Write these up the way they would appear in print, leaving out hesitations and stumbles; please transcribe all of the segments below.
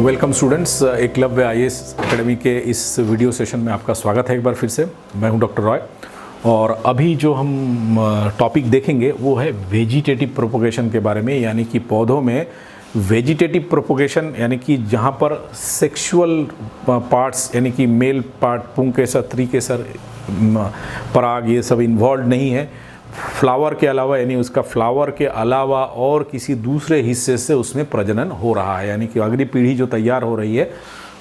Welcome students, Eklavya IAS academy के इस video session में आपका स्वागत है एक बार फिर से। मैं हूं डॉक्टर रॉय और अभी जो हम टॉपिक देखेंगे वो है वेजिटेटिव प्रोपोगेशन के बारे में, यानी कि पौधों में वेजिटेटिव प्रोपोगेशन, यानी कि जहां पर सेक्सुअल पार्ट्स यानी कि मेल पार्ट पुंकेसर, त्रिकेसर, पराग ये सब इन्वॉल्व नहीं है। फ्लावर के अलावा यानी उसका फ्लावर के अलावा और किसी दूसरे हिस्से से उसमें प्रजनन हो रहा है, यानी कि अगली पीढ़ी जो तैयार हो रही है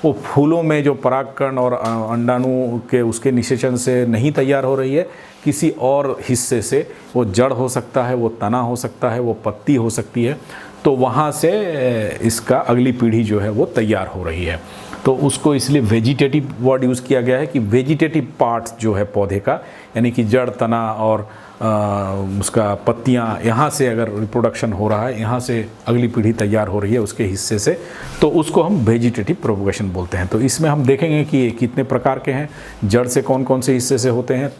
वो फूलों में जो परागकण और अंडाणु के उसके निषेचन से नहीं तैयार हो रही है, किसी और हिस्से से। वो जड़ हो सकता है, वो तना हो सकता है, वो पत्ती हो सकती है। तो वहाँ से इसका अगली पीढ़ी जो है वो तैयार हो रही है। तो उसको इसलिए वेजिटेटिव वर्ड यूज़ किया गया है कि वेजिटेटिव पार्ट्स जो है पौधे का, यानी कि जड़, तना और उसका पत्तियाँ, यहाँ से अगर रिप्रोडक्शन हो रहा है, यहाँ से अगली पीढ़ी तैयार हो रही है उसके हिस्से से, तो उसको हम वेजिटेटिव प्रोपोगेशन बोलते हैं। तो इसमें हम देखेंगे कि कितने प्रकार के हैं, जड़ से कौन कौन से हिस्से से होते हैं,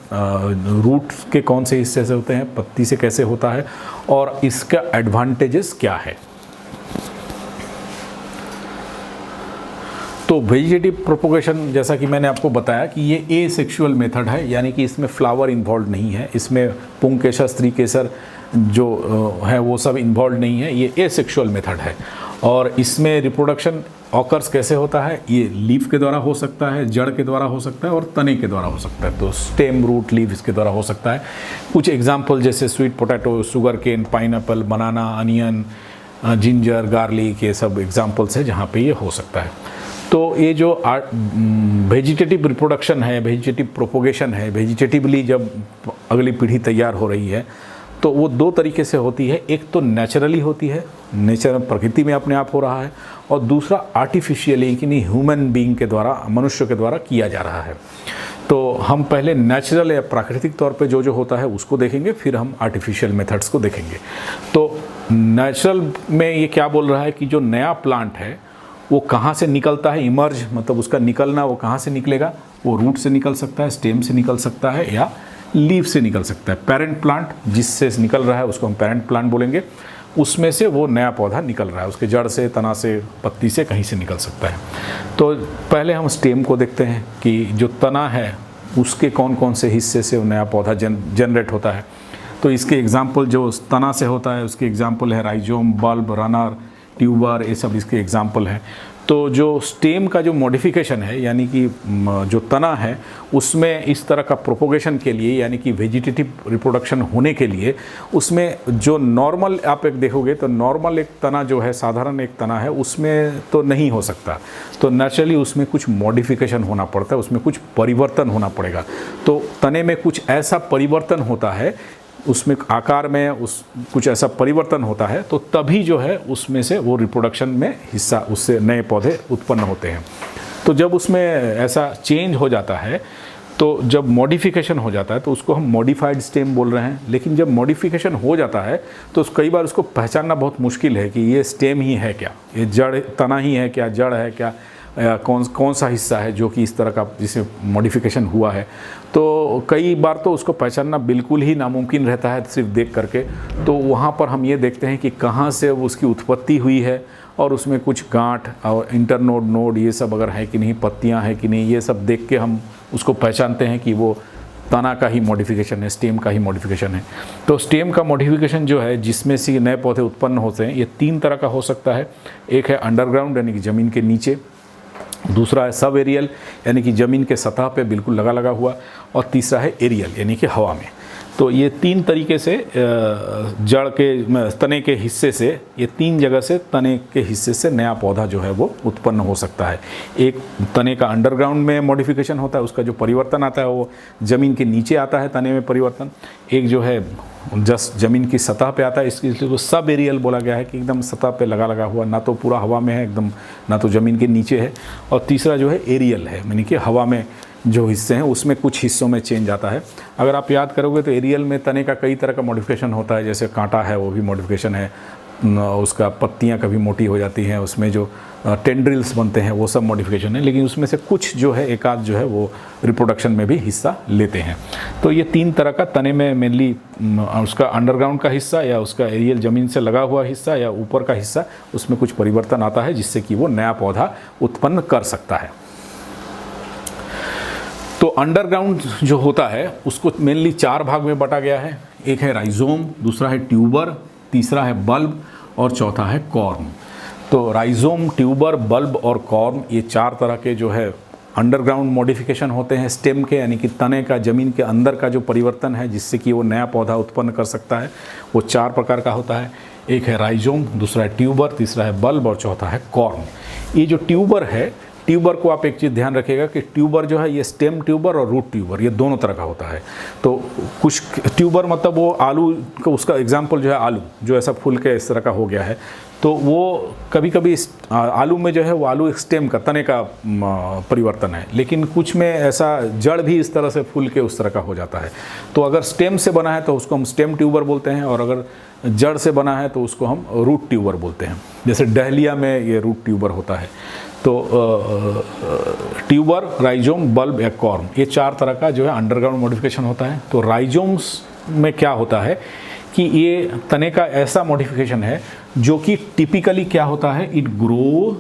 रूट के कौन से हिस्से से होते हैं, पत्ती से कैसे होता है और इसका एडवांटेजेस क्या है। तो वेजिटेटिव प्रोपोगेशन, जैसा कि मैंने आपको बताया कि ये एसेक्सुअल मेथड है, यानी कि इसमें फ्लावर इन्वॉल्व नहीं है, इसमें पुंकेसर, स्त्रीकेसर जो है वो सब इन्वॉल्व नहीं है। ये एसेक्सुअल मेथड है और इसमें रिप्रोडक्शन ऑकर्स कैसे होता है, ये लीफ के द्वारा हो सकता है, जड़ के द्वारा हो सकता है और तने के द्वारा हो सकता है। तो स्टेम, रूट, लीफ इसके द्वारा हो सकता है। कुछ एग्जाम्पल जैसे sweet potato, sugar cane, pineapple, banana, onion, ginger, garlic, ये सब एग्जाम्पल्स है जहाँ पे ये हो सकता है। तो ये जो वेजिटेटिव रिप्रोडक्शन है, वेजिटेटिव प्रोपोगेशन है, वेजिटेटिवली जब अगली पीढ़ी तैयार हो रही है तो वो दो तरीके से होती है। एक तो नेचुरली होती है, नेचर प्रकृति में अपने आप हो रहा है, और दूसरा आर्टिफिशियली कि नहीं ह्यूमन बीइंग के द्वारा, मनुष्य के द्वारा किया जा रहा है। तो हम पहले नेचुरल या प्राकृतिक तौर पे जो होता है उसको देखेंगे, फिर हम आर्टिफिशियल मेथड्स को देखेंगे। तो नेचुरल में ये क्या बोल रहा है कि जो नया प्लांट है वो कहाँ से निकलता है, इमर्ज मतलब उसका निकलना, वो कहाँ से निकलेगा, वो रूट से निकल सकता है, स्टेम से निकल सकता है या लीफ से निकल सकता है। पेरेंट प्लांट जिससे निकल रहा है उसको हम पेरेंट प्लांट बोलेंगे, उसमें से वो नया पौधा निकल रहा है, उसके जड़ से, तना से, पत्ती से, कहीं से निकल सकता है। तो पहले हम स्टेम को देखते हैं कि जो तना है उसके कौन कौन से हिस्से से वो नया पौधा जनरेट होता है। तो इसके एग्जाम्पल जो तना से होता है उसके एग्जाम्पल है राइजोम, बल्ब, रनर, ट्यूबर, ये सब इसके एग्जाम्पल हैं। तो जो स्टेम का जो मॉडिफिकेशन है, यानी कि जो तना है उसमें इस तरह का प्रोपोगेशन के लिए, यानी कि वेजिटेटिव रिप्रोडक्शन होने के लिए, उसमें जो नॉर्मल आप एक देखोगे तो नॉर्मल एक तना जो है, साधारण एक तना है, उसमें तो नहीं हो सकता। तो नेचुरली उसमें कुछ मॉडिफिकेशन होना पड़ता है, उसमें कुछ परिवर्तन होना पड़ेगा। तो तने में कुछ ऐसा परिवर्तन होता है, उसमें आकार में कुछ ऐसा परिवर्तन होता है, तो तभी जो है उसमें से वो रिप्रोडक्शन में हिस्सा, उससे नए पौधे उत्पन्न होते हैं। तो जब उसमें ऐसा चेंज हो जाता है, तो जब मॉडिफिकेशन हो जाता है तो उसको हम मॉडिफाइड स्टेम बोल रहे हैं। लेकिन जब मॉडिफिकेशन हो जाता है तो कई बार उसको पहचानना बहुत मुश्किल है कि ये स्टेम ही है क्या, ये जड़, तना ही है क्या, जड़ है क्या, कौन सा हिस्सा है जो कि इस तरह का जिसमें मॉडिफिकेशन हुआ है। तो कई बार तो उसको पहचानना बिल्कुल ही नामुमकिन रहता है सिर्फ देख करके। तो वहाँ पर हम ये देखते हैं कि कहाँ से उसकी उत्पत्ति हुई है और उसमें कुछ गांठ और इंटरनोड, नोड ये सब अगर है कि नहीं, पत्तियाँ हैं कि नहीं, ये सब देख के हम उसको पहचानते हैं कि वो तना का ही मॉडिफिकेशन है, स्टेम का ही मॉडिफिकेशन है। तो स्टेम का मॉडिफिकेशन जो है जिसमें से नए पौधे उत्पन्न होते हैं, ये तीन तरह का हो सकता है। एक है अंडरग्राउंड यानी कि ज़मीन के नीचे, दूसरा है सब एरियल यानी कि ज़मीन के सतह पे बिल्कुल लगा हुआ, और तीसरा है एरियल यानी कि हवा में। तो ये तीन तरीके से जड़ के, तने के हिस्से से, ये तीन जगह से तने के हिस्से से नया पौधा जो है वो उत्पन्न हो सकता है। एक तने का अंडरग्राउंड में मॉडिफिकेशन होता है, उसका जो परिवर्तन आता है वो ज़मीन के नीचे आता है, तने में परिवर्तन। एक जो है जस्ट ज़मीन की सतह पे आता है, इसलिए तो सब एरियल बोला गया है कि एकदम सतह पे लगा हुआ, ना तो पूरा हवा में है एकदम, ना तो ज़मीन के नीचे है। और तीसरा जो है एरियल है, यानी कि हवा में जो हिस्से हैं उसमें कुछ हिस्सों में चेंज आता है। अगर आप याद करोगे तो एरियल में तने का कई तरह का मॉडिफिकेशन होता है, जैसे कांटा है वो भी मॉडिफिकेशन है, उसका पत्तियां कभी मोटी हो जाती हैं, उसमें जो टेंड्रिल्स बनते हैं वो सब मॉडिफिकेशन है, लेकिन उसमें से कुछ जो है एक आध जो है वो रिप्रोडक्शन में भी हिस्सा लेते हैं। तो ये 3 तरह का तने में मेनली उसका अंडरग्राउंड का हिस्सा या उसका एरियल ज़मीन से लगा हुआ हिस्सा या ऊपर का हिस्सा, उसमें कुछ परिवर्तन आता है जिससे कि वो नया पौधा उत्पन्न कर सकता है। तो अंडरग्राउंड जो होता है उसको मेनली 4 भाग में बांटा गया है। एक है राइजोम, दूसरा है ट्यूबर, तीसरा है बल्ब और चौथा है कॉर्म। तो राइजोम, ट्यूबर, बल्ब और कॉर्म, ये 4 तरह के जो है अंडरग्राउंड मॉडिफिकेशन होते हैं स्टेम के, यानी कि तने का, ज़मीन के अंदर का जो परिवर्तन है जिससे कि वो नया पौधा उत्पन्न कर सकता है, वो 4 प्रकार का होता है। एक है राइजोम, दूसरा है ट्यूबर, तीसरा है बल्ब और चौथा है कॉर्म। ये जो ट्यूबर है, ट्यूबर को आप एक चीज़ ध्यान रखिएगा कि ट्यूबर जो है ये स्टेम ट्यूबर और रूट ट्यूबर, ये दोनों तरह का होता है। तो कुछ ट्यूबर मतलब वो आलू का, उसका एग्जांपल जो है आलू, जो ऐसा फूल के इस तरह का हो गया है, तो वो कभी कभी आलू में जो है वो आलू एक स्टेम का, तने का परिवर्तन है, लेकिन कुछ में ऐसा जड़ भी इस तरह से फूल के उस तरह का हो जाता है। तो अगर स्टेम से बना है तो उसको हम स्टेम ट्यूबर बोलते हैं, और अगर जड़ से बना है तो उसको हम रूट ट्यूबर बोलते हैं। जैसे डहलिया में ये रूट ट्यूबर होता है। तो ट्यूबर, राइजोम, बल्ब या कॉर्म, ये 4 तरह का जो है अंडरग्राउंड मॉडिफिकेशन होता है। तो राइजोम्स में क्या होता है कि ये तने का ऐसा मॉडिफिकेशन है जो कि टिपिकली क्या होता है, इट ग्रो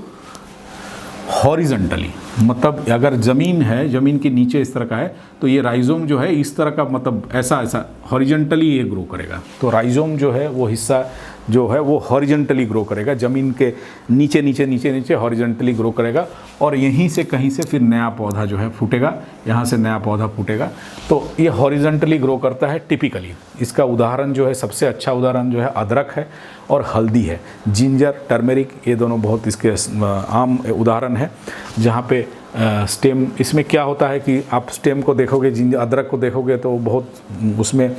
हॉरिजॉन्टली, मतलब अगर ज़मीन है, ज़मीन के नीचे इस तरह का है तो ये राइजोम जो है इस तरह का, मतलब ऐसा हॉरिजॉन्टली ये ग्रो करेगा। तो राइजोम जो है वो हिस्सा जो है वो हॉरिजॉन्टली ग्रो करेगा, ज़मीन के नीचे नीचे नीचे नीचे हॉरिजॉन्टली ग्रो करेगा, और यहीं से कहीं से फिर नया पौधा जो है फूटेगा, यहाँ से नया पौधा फूटेगा। तो ये हॉरिजॉन्टली ग्रो करता है टिपिकली। इसका उदाहरण जो है, सबसे अच्छा उदाहरण जो है अदरक है और हल्दी है। जिंजर, टर्मेरिक, ये दोनों बहुत इसके आम उदाहरण है जहाँ पे स्टेम, इसमें क्या होता है कि आप स्टेम को देखोगे, अदरक को देखोगे तो बहुत उसमें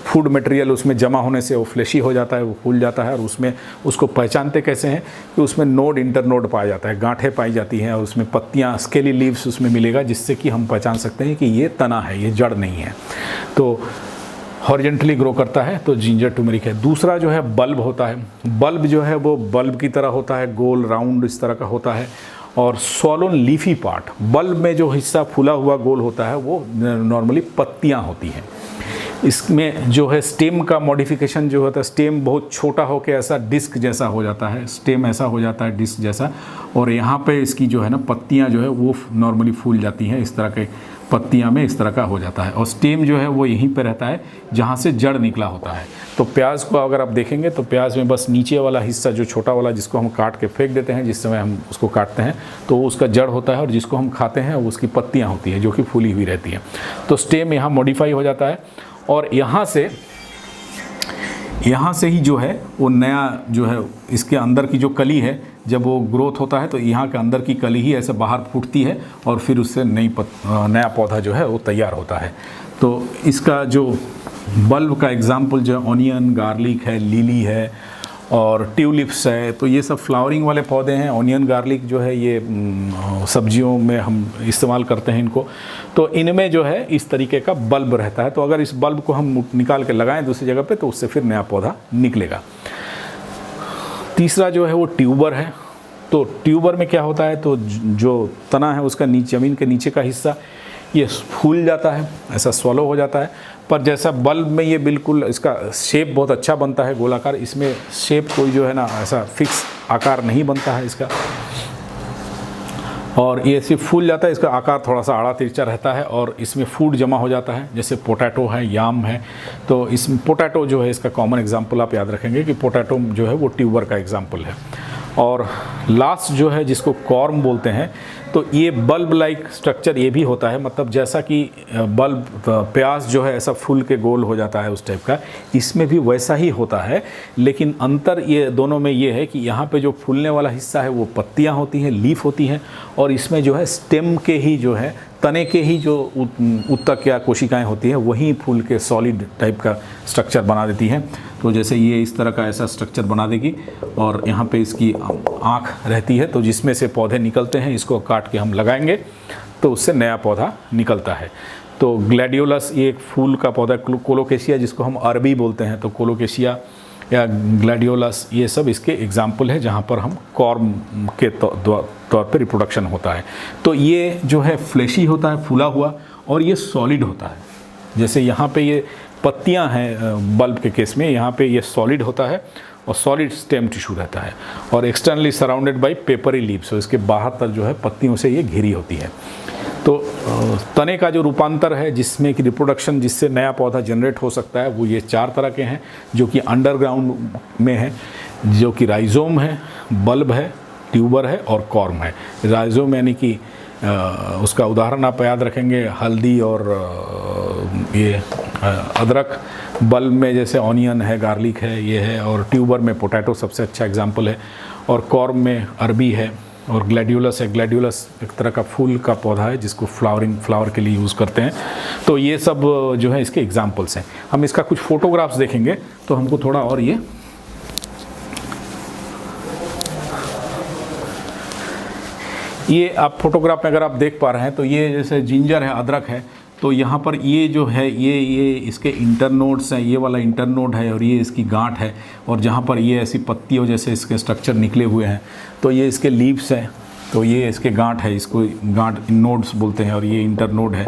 फूड मटेरियल उसमें जमा होने से वो फ्लेशी हो जाता है, वो फूल जाता है। और उसमें उसको पहचानते कैसे हैं कि उसमें नोड, इंटरनोड पाया जाता है, गांठें पाई जाती हैं, और उसमें पत्तियां, स्केली लीव्स उसमें मिलेगा, जिससे कि हम पहचान सकते हैं कि ये तना है, ये जड़ नहीं है। तो हॉरिजॉन्टली ग्रो करता है, तो जिंजर टर्मेरिक है। दूसरा जो है बल्ब होता है। बल्ब जो है वो बल्ब की तरह होता है, गोल राउंड इस तरह का होता है, और स्वॉलन लीफी पार्ट, बल्ब में जो हिस्सा फूला हुआ गोल होता है वो नॉर्मली पत्तियां होती हैं। इसमें जो है स्टेम का मॉडिफिकेशन जो होता है, स्टेम बहुत छोटा होकर ऐसा डिस्क जैसा हो जाता है, स्टेम ऐसा हो जाता है डिस्क जैसा, और यहाँ पे इसकी जो है ना पत्तियाँ जो है वो नॉर्मली फूल जाती हैं, इस तरह के पत्तियाँ में इस तरह का हो जाता है। और स्टेम जो है वो यहीं पे रहता है जहाँ से जड़ निकला होता है। तो प्याज को अगर आप देखेंगे तो प्याज में बस नीचे वाला हिस्सा जो छोटा वाला, जिसको हम काट के फेंक देते हैं जिस समय हम उसको काटते हैं, तो वो उसका जड़ होता है, और जिसको हम खाते हैं वो उसकी पत्तियाँ होती हैं जो कि फूली हुई रहती हैं। तो स्टेम यहाँ मॉडिफाई हो जाता है, और यहाँ से ही जो है वो नया जो है इसके अंदर की जो कली है, जब वो ग्रोथ होता है तो यहाँ के अंदर की कली ही ऐसे बाहर फूटती है, और फिर उससे नया पौधा जो है वो तैयार होता है। तो इसका जो बल्ब का एग्जाम्पल जो है ऑनियन, गार्लिक है, लिली है और ट्यूलिप्स है। तो ये सब फ्लावरिंग वाले पौधे हैं। ऑनियन, गार्लिक जो है ये सब्जियों में हम इस्तेमाल करते हैं इनको। तो इनमें जो है इस तरीके का बल्ब रहता है। तो अगर इस बल्ब को हम निकाल के लगाएं दूसरी जगह पे तो उससे फिर नया पौधा निकलेगा। तीसरा जो है वो ट्यूबर है। तो ट्यूबर में क्या होता है, तो जो तना है उसका ज़मीन के नीचे का हिस्सा ये फूल जाता है, ऐसा स्वॉलो हो जाता है। पर जैसा बल्ब में ये बिल्कुल इसका शेप बहुत अच्छा बनता है, गोलाकार, इसमें शेप कोई जो है ना ऐसा फिक्स आकार नहीं बनता है इसका, और ये सिर्फ फूल जाता है। इसका आकार थोड़ा सा आड़ा तिरछा रहता है, और इसमें फूड जमा हो जाता है। जैसे पोटैटो है, याम है, तो इसमें पोटैटो जो है इसका कॉमन एग्जांपल आप याद रखेंगे कि पोटैटो जो है वो ट्यूबर का एग्जांपल है। और लास्ट जो है जिसको कॉर्म बोलते हैं, तो ये बल्ब लाइक स्ट्रक्चर ये भी होता है, मतलब जैसा कि बल्ब प्याज जो है ऐसा फूल के गोल हो जाता है उस टाइप का, इसमें भी वैसा ही होता है। लेकिन अंतर ये दोनों में ये है कि यहाँ पे जो फूलने वाला हिस्सा है वो पत्तियाँ होती हैं, लीफ होती हैं, और इसमें जो है स्टेम के ही जो है तने के ही जो उत्तक या कोशिकाएं होती हैं वही फूल के सॉलिड टाइप का स्ट्रक्चर बना देती हैं। तो जैसे ये इस तरह का ऐसा स्ट्रक्चर बना देगी, और यहाँ पे इसकी आँख रहती है, तो जिसमें से पौधे निकलते हैं, इसको काट के हम लगाएंगे तो उससे नया पौधा निकलता है। तो ग्लैडियोलस ये एक फूल का पौधा, कोलोकेशिया जिसको हम अरबी बोलते हैं, तो कोलोकेशिया या ग्लैडियोलस, ये सब इसके एग्जाम्पल है जहाँ पर हम कॉर्म के तौर पे रिप्रोडक्शन होता है। तो ये जो है फ्लैशी होता है, फूला हुआ, और ये सॉलिड होता है। जैसे यहाँ पे ये पत्तियाँ हैं बल्ब के केस में, यहाँ पे ये सॉलिड होता है और सॉलिड स्टेम टिश्यू रहता है, और externally surrounded by peppery leaves, इसके बाहर तक जो है पत्तियों से ये घिरी होती है। तो तने का जो रूपांतर है जिसमें कि रिप्रोडक्शन, जिससे नया पौधा जनरेट हो सकता है, वो ये 4 तरह के हैं, जो कि अंडरग्राउंड में है, जो कि राइजोम है, बल्ब है, ट्यूबर है और कॉर्म है। राइजोम यानी कि उसका उदाहरण आप याद रखेंगे, हल्दी और ये अदरक। बल्ब में जैसे ऑनियन है, गार्लिक है, ये है, और ट्यूबर में पोटैटो सबसे अच्छा एग्जाम्पल है, और कॉर्म में अरबी है, और ग्लैडियोलस है। ग्लैडियोलस एक तरह का फूल का पौधा है जिसको फ्लावर के लिए यूज़ करते हैं। तो ये सब जो है इसके एग्जाम्पल्स हैं। हम इसका कुछ फोटोग्राफ्स देखेंगे तो हमको थोड़ा और ये आप फोटोग्राफ में अगर आप देख पा रहे हैं तो ये जैसे जिंजर है, अदरक है, तो यहाँ पर ये जो है ये इसके इंटरनोड्स हैं, ये वाला इंटरनोड है और ये इसकी गांठ है, और जहाँ पर ये ऐसी पत्तियों जैसे इसके स्ट्रक्चर निकले हुए हैं तो ये इसके लीव्स हैं, तो ये इसके गांठ है, इसको गांठ नोड्स बोलते हैं, और ये इंटरनोड है।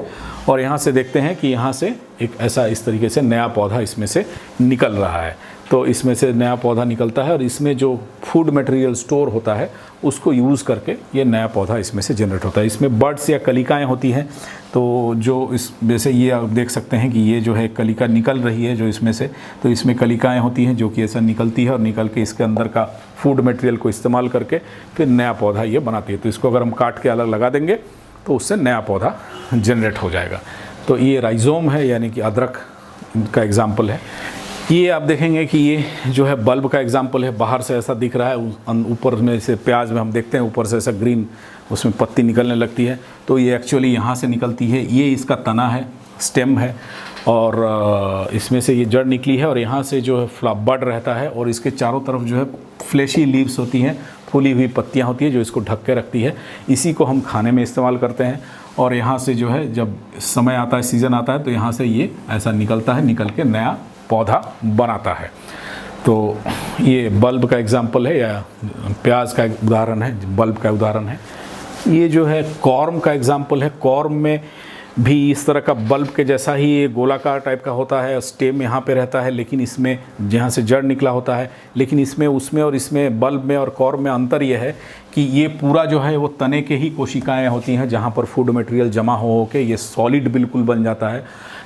और यहाँ से देखते हैं कि यहाँ से एक ऐसा इस तरीके से नया पौधा इसमें से निकल रहा है। तो इसमें से नया पौधा निकलता है और इसमें जो फूड मटेरियल स्टोर होता है उसको यूज़ करके ये नया पौधा इसमें से जनरेट होता है। इसमें बर्ड्स या कलिकाएँ होती हैं, तो जो इस जैसे ये आप देख सकते हैं कि ये जो है कलिका निकल रही है जो इसमें से, तो इसमें कलिकाएँ होती हैं जो कि ऐसा निकलती है और निकल के इसके अंदर का फूड मटेरियल को इस्तेमाल करके फिर नया पौधा ये बनाती है। तो इसको अगर हम काट के अलग लगा देंगे तो उससे नया पौधा जनरेट हो जाएगा। तो ये राइजोम है, यानी कि अदरक का एग्जाम्पल है। ये आप देखेंगे कि ये जो है बल्ब का एग्जाम्पल है, बाहर से ऐसा दिख रहा है, ऊपर में से प्याज में हम देखते हैं ऊपर से ऐसा ग्रीन उसमें पत्ती निकलने लगती है, तो ये एक्चुअली यहाँ से निकलती है। ये इसका तना है, स्टेम है, और इसमें से ये जड़ निकली है और यहाँ से जो है बड रहता है, और इसके चारों तरफ जो है फ्लैशी लीव्स होती हैं, फूली हुई पत्तियाँ होती हैं जो इसको ढक के रखती है। इसी को हम खाने में इस्तेमाल करते हैं, और यहाँ से जो है जब समय आता है, सीज़न आता है, तो यहाँ से ये ऐसा निकलता है, निकल के नया पौधा बनाता है। तो ये बल्ब का एग्जाम्पल है, या प्याज का उदाहरण है, बल्ब का उदाहरण है। ये जो है कॉर्म का एग्जाम्पल है। कॉर्म में भी इस तरह का बल्ब के जैसा ही ये गोलाकार टाइप का होता है, स्टेम यहाँ पे रहता है, लेकिन इसमें जहाँ से जड़ निकला होता है, लेकिन इसमें उसमें और इसमें बल्ब में और कॉर्म में अंतर ये है कि ये पूरा जो है वो तने के ही कोशिकाएं होती हैं जहाँ पर फूड मटेरियल जमा हो के ये सॉलिड बिल्कुल बन जाता है,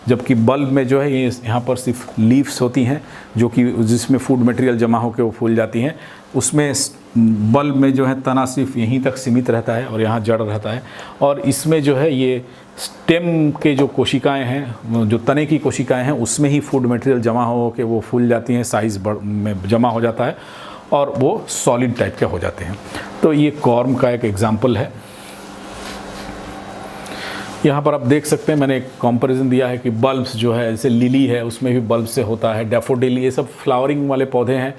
जबकि बल्ब में जो है ये यहाँ पर सिर्फ लीव्स होती हैं जो कि जिसमें फूड मटेरियल जमा होकर वो फूल जाती हैं। उसमें बल्ब में जो है तना सिर्फ यहीं तक सीमित रहता है और यहाँ जड़ रहता है, और इसमें जो है ये स्टेम के जो कोशिकाएं हैं, जो तने की कोशिकाएं हैं, उसमें ही फूड मटेरियल जमा हो के वो फूल जाती हैं, साइज़ में जमा हो जाता है और वो सॉलिड टाइप के हो जाते हैं। तो ये कॉर्म का एक एग्जाम्पल है। यहाँ पर आप देख सकते हैं मैंने एक कंपैरिजन दिया है कि बल्ब्स जो है, जैसे लिली है उसमें भी बल्ब से होता है, डैफोडिल, ये सब फ्लावरिंग वाले पौधे हैं।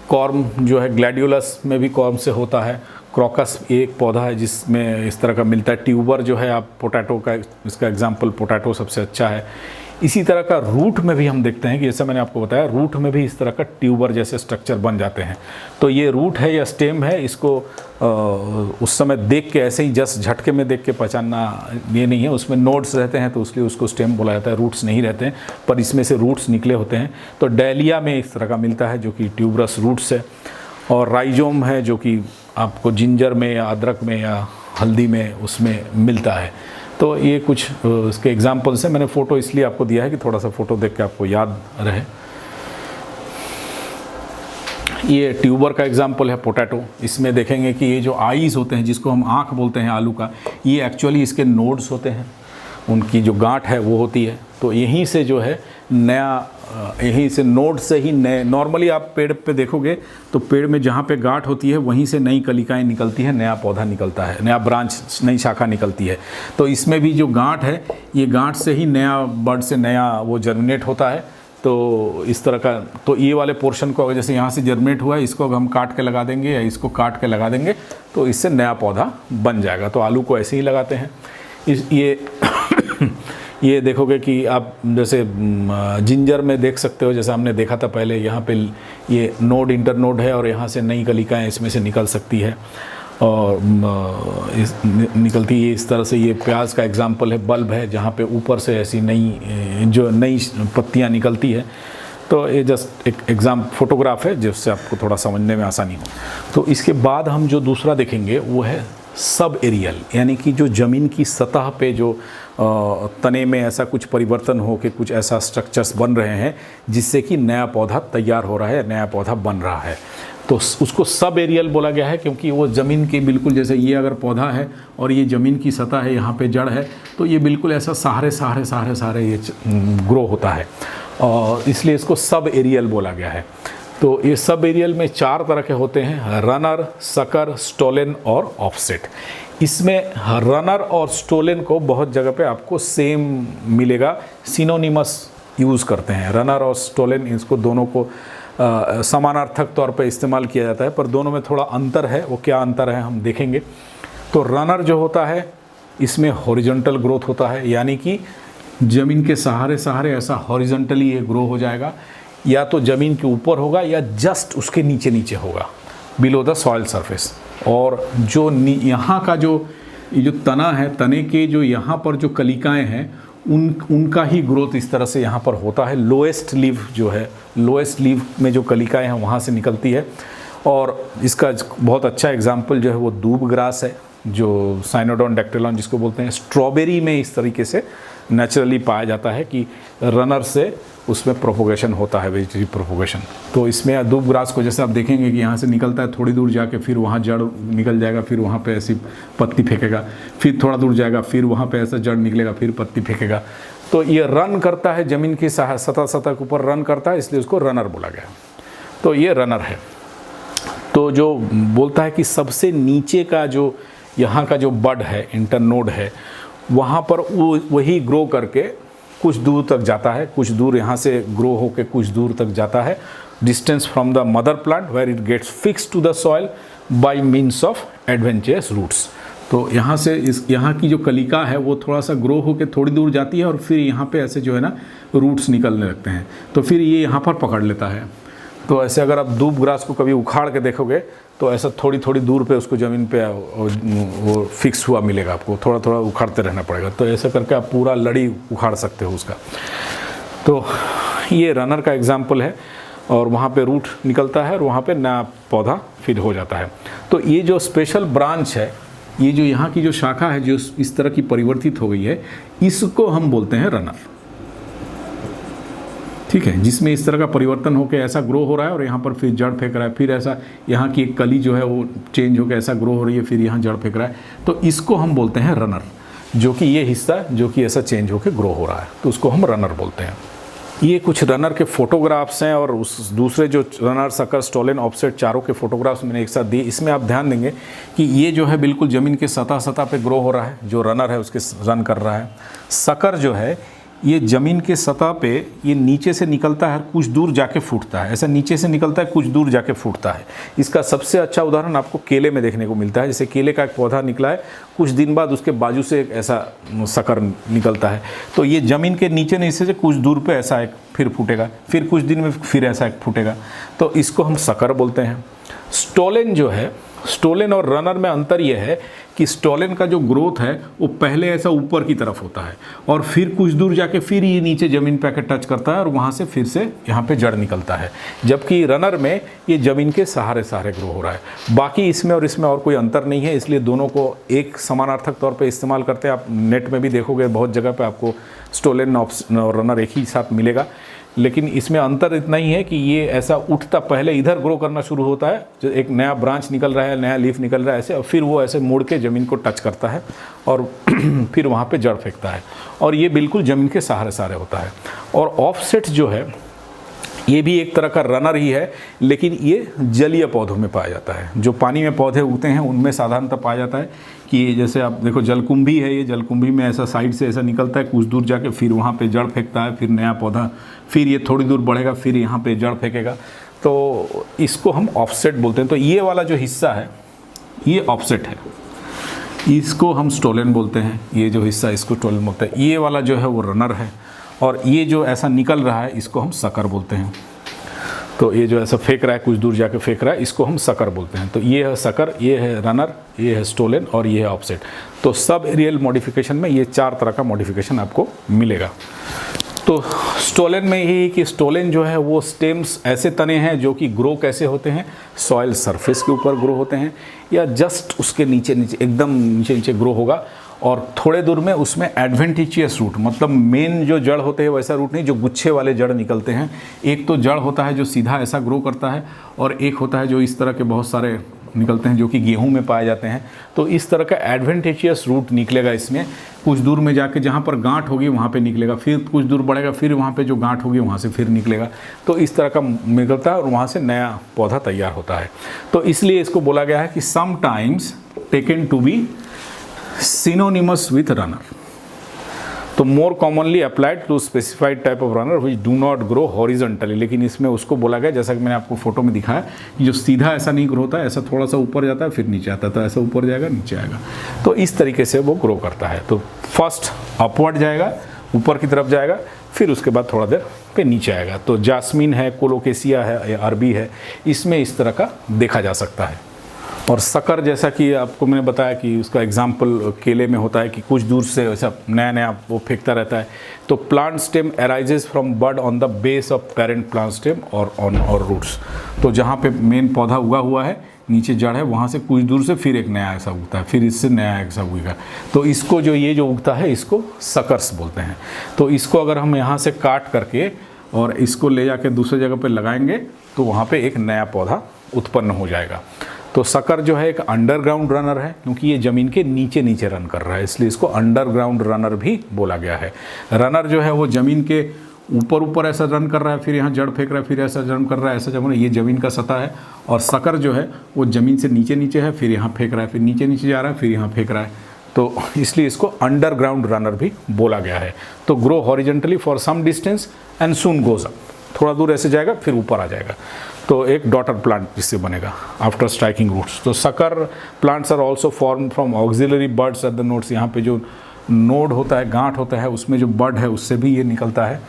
कॉर्म जो है ग्लैडियोलस में भी कॉर्म से होता है। क्रॉकस एक पौधा है जिसमें इस तरह का मिलता है। ट्यूबर जो है आप पोटैटो का, इसका एग्जाम्पल पोटैटो सबसे अच्छा है। इसी तरह का रूट में भी हम देखते हैं कि जैसा मैंने आपको बताया, रूट में भी इस तरह का ट्यूबर जैसे स्ट्रक्चर बन जाते हैं। तो ये रूट है या स्टेम है, इसको उस समय देख के ऐसे ही जस्ट झटके में देख के पहचानना ये नहीं है। उसमें नोड्स रहते हैं तो इसलिए उसको स्टेम बोला जाता है, रूट्स नहीं रहते हैं, पर इसमें से रूट्स निकले होते हैं। तो डैलिया में इस तरह का मिलता है जो कि ट्यूबरस रूट्स है, और राइजोम है जो कि आपको जिंजर में या अदरक में या हल्दी में उसमें मिलता है। तो ये कुछ इसके एग्जाम्पल्स हैं। मैंने फ़ोटो इसलिए आपको दिया है कि थोड़ा सा फ़ोटो देख के आपको याद रहे। ये ट्यूबर का एग्जाम्पल है पोटैटो। इसमें देखेंगे कि ये जो आईज़ होते हैं, जिसको हम आँख बोलते हैं आलू का, ये एक्चुअली इसके नोड्स होते हैं, उनकी जो गांठ है वो होती है। तो यहीं से जो है नया, यहीं से नोड से ही नए, नॉर्मली आप पेड़ पे देखोगे तो पेड़ में जहाँ पे गांठ होती है वहीं से नई कलिकाएं निकलती है, नया पौधा निकलता है, नया ब्रांच, नई शाखा निकलती है। तो इसमें भी जो गांठ है, ये गांठ से ही नया बर्ड से नया वो जर्मिनेट होता है। तो इस तरह का, तो ये वाले पोर्शन को जैसे यहाँ से जर्मिनेट हुआ है, इसको अगर हम काट के लगा देंगे या इसको काट के लगा देंगे तो इससे नया पौधा बन जाएगा। तो आलू को ऐसे ही लगाते हैं। ये देखोगे कि आप जैसे जिंजर में देख सकते हो, जैसे हमने देखा था पहले, यहाँ पे ये नोड इंटरनोड है और यहाँ से नई कलिकाएँ इसमें से निकल सकती है और निकलती है इस तरह से। ये प्याज का एग्जाम्पल है, बल्ब है जहाँ पे ऊपर से ऐसी नई पत्तियाँ निकलती है। तो ये जस्ट एक एग्जाम फोटोग्राफ है जिससे आपको थोड़ा समझने में आसानी हो। तो इसके बाद हम जो दूसरा देखेंगे वो है सब एरियल, यानी कि जो ज़मीन की सतह पे जो तने में ऐसा कुछ परिवर्तन हो के कुछ ऐसा स्ट्रक्चर्स बन रहे हैं जिससे कि नया पौधा तैयार हो रहा है, नया पौधा बन रहा है। तो उसको सब एरियल बोला गया है क्योंकि वो ज़मीन के बिल्कुल, जैसे ये अगर पौधा है और ये ज़मीन की सतह है, यहाँ पे जड़ है, तो ये बिल्कुल ऐसा सहारे ये ग्रो होता है और इसलिए इसको सब एरियल बोला गया है। तो ये सब एरियल में 4 तरह के होते हैं, रनर, सकर, स्टोलन और ऑफसेट। इसमें रनर और स्टोलन को बहुत जगह पे आपको सेम मिलेगा, सिनोनिमस यूज़ करते हैं। रनर और स्टोलन, इसको दोनों को समानार्थक तौर पे इस्तेमाल किया जाता है, पर दोनों में थोड़ा अंतर है। वो क्या अंतर है हम देखेंगे। तो रनर जो होता है इसमें हॉरिजॉन्टल ग्रोथ होता है, यानी कि ज़मीन के सहारे ऐसा हॉरिजॉन्टली ये ग्रो हो जाएगा, या तो ज़मीन के ऊपर होगा या जस्ट उसके नीचे होगा, बिलो द सॉइल सरफेस। और जो यहाँ का जो तना है, तने के जो यहाँ पर जो कलिकाएँ हैं उनका ही ग्रोथ इस तरह से यहाँ पर होता है। लोएस्ट लीव जो है, लोएस्ट लीव में जो कलिकाएँ हैं वहाँ से निकलती है। और इसका बहुत अच्छा एग्जाम्पल जो है वो दूब ग्रास है, जो साइनोडोन डैक्टिलॉन जिसको बोलते हैं। स्ट्रॉबेरी में इस तरीके से नेचुरली पाया जाता है कि रनर से उसमें प्रोपोगेशन होता है, वेजिटेटिव प्रोपोगेशन। तो इसमें दूब ग्रास को जैसे आप देखेंगे कि यहाँ से निकलता है, थोड़ी दूर जाके फिर वहाँ जड़ निकल जाएगा, फिर वहाँ पे ऐसी पत्ती फेंकेगा, फिर थोड़ा दूर जाएगा, फिर वहाँ पे ऐसा जड़ निकलेगा, फिर पत्ती फेंकेगा। तो ये रन करता है, ज़मीन की सतह के ऊपर रन करता है, इसलिए उसको रनर बोला गया। तो ये रनर है। तो जो बोलता है कि सबसे नीचे का जो यहाँ का जो बड है, इंटरनोड है, वहाँ पर वही ग्रो करके कुछ दूर तक जाता है, कुछ दूर यहाँ से ग्रो होकर कुछ दूर तक जाता है, distance from the mother plant where it gets fix to the soil by means of adventurous roots. तो यहाँ से यहाँ की जो कलिका है वो थोड़ा सा ग्रो होकर थोड़ी दूर जाती है और फिर यहाँ पे ऐसे जो है ना रूट्स निकलने लगते हैं, तो फिर ये यहाँ पर पकड़ लेता है। तो ऐसे अगर आप दूब ग्रास को कभी उखाड़ के देखोगे तो ऐसा थोड़ी दूर पे उसको ज़मीन पे वो फिक्स हुआ मिलेगा, आपको थोड़ा उखाड़ते रहना पड़ेगा। तो ऐसा करके आप पूरा लड़ी उखाड़ सकते हो उसका। तो ये रनर का एग्जाम्पल है और वहाँ पे रूट निकलता है और वहाँ पे नया पौधा फिर हो जाता है। तो ये जो स्पेशल ब्रांच है, ये जो यहाँ की जो शाखा है जो इस तरह की परिवर्तित हो गई है, इसको हम बोलते हैं रनर। ठीक है, जिसमें इस तरह का परिवर्तन होकर ऐसा ग्रो हो रहा है और यहाँ पर फिर जड़ फेंक रहा है, फिर ऐसा यहाँ की एक कली जो है वो चेंज होकर ऐसा ग्रो हो रही है, फिर यहाँ जड़ फेंक रहा है। तो इसको हम बोलते हैं रनर, जो कि ये हिस्सा जो कि ऐसा चेंज होकर ग्रो हो रहा है, तो उसको हम रनर बोलते हैं। ये कुछ रनर के फोटोग्राफ्स हैं और उस दूसरे जो रनर, सकर, स्टोलन, ऑफसेट, चारों के फोटोग्राफ्स मैंने एक साथ दिए। इसमें आप ध्यान देंगे कि ये जो है बिल्कुल ज़मीन के सतह पे ग्रो हो रहा है, जो रनर है उसके रन कर रहा है। सकर जो है ये ज़मीन के सतह पे ये नीचे से निकलता है, कुछ दूर जाके फूटता है, ऐसा नीचे से निकलता है, कुछ दूर जाके फूटता है। इसका सबसे अच्छा उदाहरण आपको केले में देखने को मिलता है। जैसे केले का एक पौधा निकला है, कुछ दिन बाद उसके बाजू से एक ऐसा सकर निकलता है, तो ये ज़मीन के नीचे से कुछ दूर पे ऐसा एक फिर फूटेगा, फिर कुछ दिन में फिर ऐसा एक फूटेगा, तो इसको हम सकर बोलते हैं। स्टोलन जो है, स्टोलन और रनर में अंतर यह है कि स्टोलन का जो ग्रोथ है वो पहले ऐसा ऊपर की तरफ होता है और फिर कुछ दूर जाके फिर ये नीचे ज़मीन पे आके टच करता है और वहाँ से फिर से यहाँ पे जड़ निकलता है। जबकि रनर में ये ज़मीन के सहारे ग्रो हो रहा है। बाकी इसमें और कोई अंतर नहीं है, इसलिए दोनों को एक समानार्थक तौर पर इस्तेमाल करते हैं। आप नेट में भी देखोगे बहुत जगह पर आपको स्टोलन और रनर एक ही साथ मिलेगा, लेकिन इसमें अंतर इतना ही है कि ये ऐसा उठता पहले इधर ग्रो करना शुरू होता है, जो एक नया ब्रांच निकल रहा है, नया लीफ निकल रहा है ऐसे, और फिर वो ऐसे मुड़ के ज़मीन को टच करता है और फिर वहाँ पे जड़ फेंकता है, और ये बिल्कुल ज़मीन के सहारे होता है। और ऑफसेट जो है ये भी एक तरह का रनर ही है, लेकिन ये जलीय पौधों में पाया जाता है। जो पानी में पौधे उगते हैं उनमें साधारणतः पाया जाता है कि जैसे आप देखो जलकुंभी है, ये जलकुंभी में ऐसा साइड से ऐसा निकलता है, कुछ दूर जाके फिर वहाँ पे जड़ फेंकता है, फिर नया पौधा, फिर ये थोड़ी दूर बढ़ेगा, फिर यहाँ पे जड़ फेंकेगा, तो इसको हम ऑफसेट बोलते हैं। तो ये वाला जो हिस्सा है ये ऑफसेट है। इसको हम स्टोलन बोलते हैं, ये जो हिस्सा इसको स्टोलन बोलते हैं। ये वाला जो है वो रनर है, और ये जो ऐसा निकल रहा है इसको हम सकर बोलते हैं। तो ये जो ऐसा फेंक रहा है, कुछ दूर जाके फेंक रहा है, इसको हम सकर बोलते हैं। तो ये है सकर, ये है रनर, ये है स्टोलन और ये है ऑफसेट। तो सब एरियल मॉडिफिकेशन में ये 4 तरह का मॉडिफिकेशन आपको मिलेगा। तो स्टोलन में यही कि स्टोलन जो है वो स्टेम्स ऐसे तने हैं जो कि ग्रो कैसे होते हैं, सॉइल सरफेस के ऊपर ग्रो होते हैं, या जस्ट उसके नीचे नीचे एकदम नीचे नीचे ग्रो होगा, और थोड़े दूर में उसमें एडवेंटिशियस रूट, मतलब मेन जो जड़ होते हैं वैसा रूट नहीं, जो गुच्छे वाले जड़ निकलते हैं। एक तो जड़ होता है जो सीधा ऐसा ग्रो करता है, और एक होता है जो इस तरह के बहुत सारे निकलते हैं जो कि गेहूं में पाए जाते हैं। तो इस तरह का एडवेंटिशियस रूट निकलेगा इसमें, कुछ दूर में जाके जहाँ पर गांठ होगी वहाँ पे निकलेगा, फिर कुछ दूर बढ़ेगा, फिर वहाँ पे जो गांठ होगी वहाँ से फिर निकलेगा। तो इस तरह का निकलता है और वहाँ से नया पौधा तैयार होता है। तो इसलिए इसको बोला गया है कि sometimes taken to be synonymous with runner, तो more commonly applied to specified type of runner which do not grow horizontally. लेकिन इसमें उसको बोला गया, जैसा कि मैंने आपको फोटो में दिखाया, कि जो सीधा ऐसा नहीं ग्रो होता है, ऐसा थोड़ा सा ऊपर जाता है फिर नीचे आता है, तो ऐसा ऊपर जाएगा नीचे आएगा, तो इस तरीके से वो ग्रो करता है। तो फर्स्ट अपवर्ड जाएगा, ऊपर की तरफ जाएगा, फिर उसके बाद थोड़ा देर पे नीचे आएगा। तो जास्मीन है, कोलोकेसिया है या अरबी है, इसमें इस तरह का देखा जा सकता है। और सकर, जैसा कि आपको मैंने बताया कि उसका एग्जाम्पल केले में होता है कि कुछ दूर से ऐसा नया नया वो फेंकता रहता है। तो plant stem arises from bud on the base of parent plant stem और ऑन और रूट्स। तो जहाँ पे मेन पौधा उगा हुआ है, नीचे जड़ है, वहाँ से कुछ दूर से फिर एक नया ऐसा उगता है, फिर इससे नया ऐसा उगेगा। तो इसको जो ये जो उगता है इसको सकर्स बोलते हैं। तो इसको अगर हम यहाँ से काट करके और इसको ले जाके दूसरी जगह पे लगाएंगे तो वहाँ पे एक नया पौधा उत्पन्न हो जाएगा। तो सकर जो है एक अंडरग्राउंड रनर है, क्योंकि ये ज़मीन के नीचे नीचे रन कर रहा है, इसलिए इसको अंडरग्राउंड रनर भी बोला गया है। रनर जो है वो ज़मीन के ऊपर ऊपर ऐसा रन कर रहा है, फिर यहाँ जड़ फेंक रहा है, फिर ऐसा रन कर रहा है, ऐसा जब ये ज़मीन का सतह है। और सकर जो है वो ज़मीन से नीचे नीचे है, फिर यहाँ फेंक रहा है, फिर नीचे नीचे जा रहा है, फिर यहाँ फेंक रहा है। तो इसलिए इसको अंडरग्राउंड रनर भी बोला गया है। तो grow horizontally for some distance and soon goes up, थोड़ा दूर ऐसे जाएगा फिर ऊपर आ जाएगा। तो एक डॉटर प्लांट जिससे बनेगा आफ्टर स्ट्राइकिंग रूट्स। तो sucker plants are also form from auxiliary buds at the nodes. यहाँ पे जो नोड होता है, गांठ होता है, उसमें जो बर्ड है उससे भी ये निकलता है।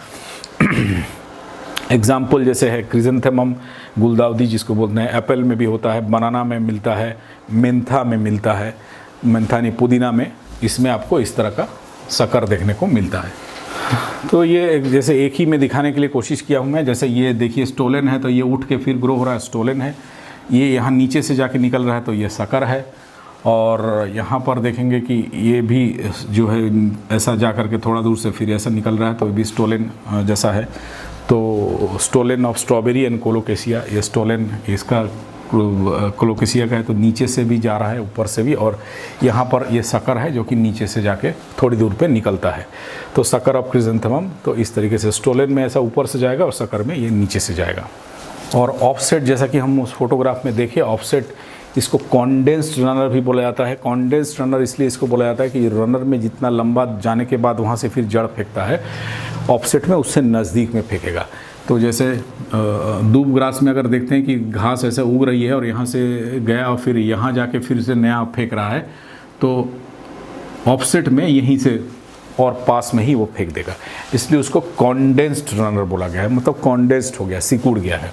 एग्जाम्पल जैसे है क्रिजेंथेमम गुलदाउदी जिसको बोलते हैं, एप्पल में भी होता है, बनाना में मिलता है, मेंथा में मिलता है, मेंथा नहीं पुदीना में, इसमें आपको इस तरह का सकर देखने को मिलता है। तो ये जैसे एक ही में दिखाने के लिए कोशिश किया हूँ मैं। जैसे ये देखिए स्टोलन है, तो ये उठ के फिर ग्रो हो रहा है, स्टोलन है। ये यहाँ नीचे से जाके निकल रहा है, तो ये सकर है। और यहाँ पर देखेंगे कि ये भी जो है ऐसा जा कर के थोड़ा दूर से फिर ऐसा निकल रहा है, तो ये भी स्टोलन जैसा है। तो stolon of strawberry and colocasia, ये स्टोलन इसका कोलोकेसिया का है, तो नीचे से भी जा रहा है ऊपर से भी। और यहाँ पर ये सकर है जो कि नीचे से जाके थोड़ी दूर पे निकलता है। तो सकर ऑफ क्रिजेंथेमम, तो इस तरीके से स्टोलन में ऐसा ऊपर से जाएगा और सकर में ये नीचे से जाएगा। और ऑफसेट, जैसा कि हम उस फोटोग्राफ में देखे, ऑफसेट इसको कॉन्डेंस्ड रनर भी बोला जाता है। कॉन्डेंस्ड रनर इसलिए इसको बोला जाता है कि रनर में जितना लंबा जाने के बाद वहाँ से फिर जड़ फेंकता है, ऑफसेट में उससे नज़दीक में फेंकेगा। तो जैसे दूब ग्रास में अगर देखते हैं कि घास ऐसे उग रही है और यहाँ से गया और फिर यहाँ जाके फिर से नया फेंक रहा है, तो ऑफसेट में यहीं से और पास में ही वो फेंक देगा, इसलिए उसको कॉन्डेंस्ड रनर बोला गया है। मतलब कॉन्डेंस्ड हो गया, सिकुड़ गया है।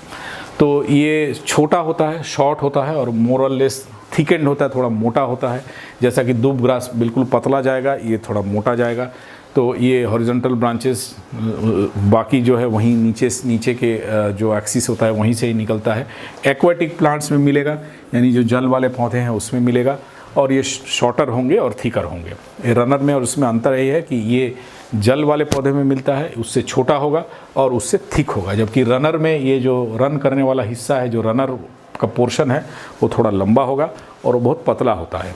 तो ये छोटा होता है, शॉर्ट होता है और मोर और लेस थिकेंड होता है, थोड़ा मोटा होता है। जैसा कि दूब ग्रास बिल्कुल पतला जाएगा, ये थोड़ा मोटा जाएगा। तो ये हॉरिजॉन्टल ब्रांचेस बाकी जो है वहीं नीचे के जो एक्सिस होता है वहीं से ही निकलता है। एक्वाटिक प्लांट्स में मिलेगा, यानी जो जल वाले पौधे हैं उसमें मिलेगा, और ये शॉर्टर होंगे और थिकर होंगे। ये रनर में और उसमें अंतर यही है कि ये जल वाले पौधे में मिलता है, उससे छोटा होगा और उससे थिक होगा, जबकि रनर में ये जो रन करने वाला हिस्सा है, जो रनर का पोर्शन है, वो थोड़ा लंबा होगा और वो बहुत पतला होता है।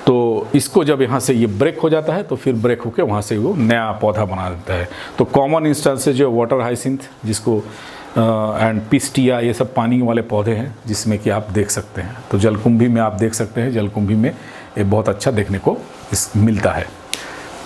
तो इसको जब यहाँ से ये ब्रेक हो जाता है तो फिर ब्रेक होकर वहाँ से वो नया पौधा बना देता है। तो कॉमन इंस्टेंसेस जो वाटर हाइसिंथ जिसको एंड पिस्टिया, ये सब पानी वाले पौधे हैं जिसमें कि आप देख सकते हैं। तो जलकुंभी में आप देख सकते हैं, जलकुंभी में ये बहुत अच्छा देखने को मिलता है।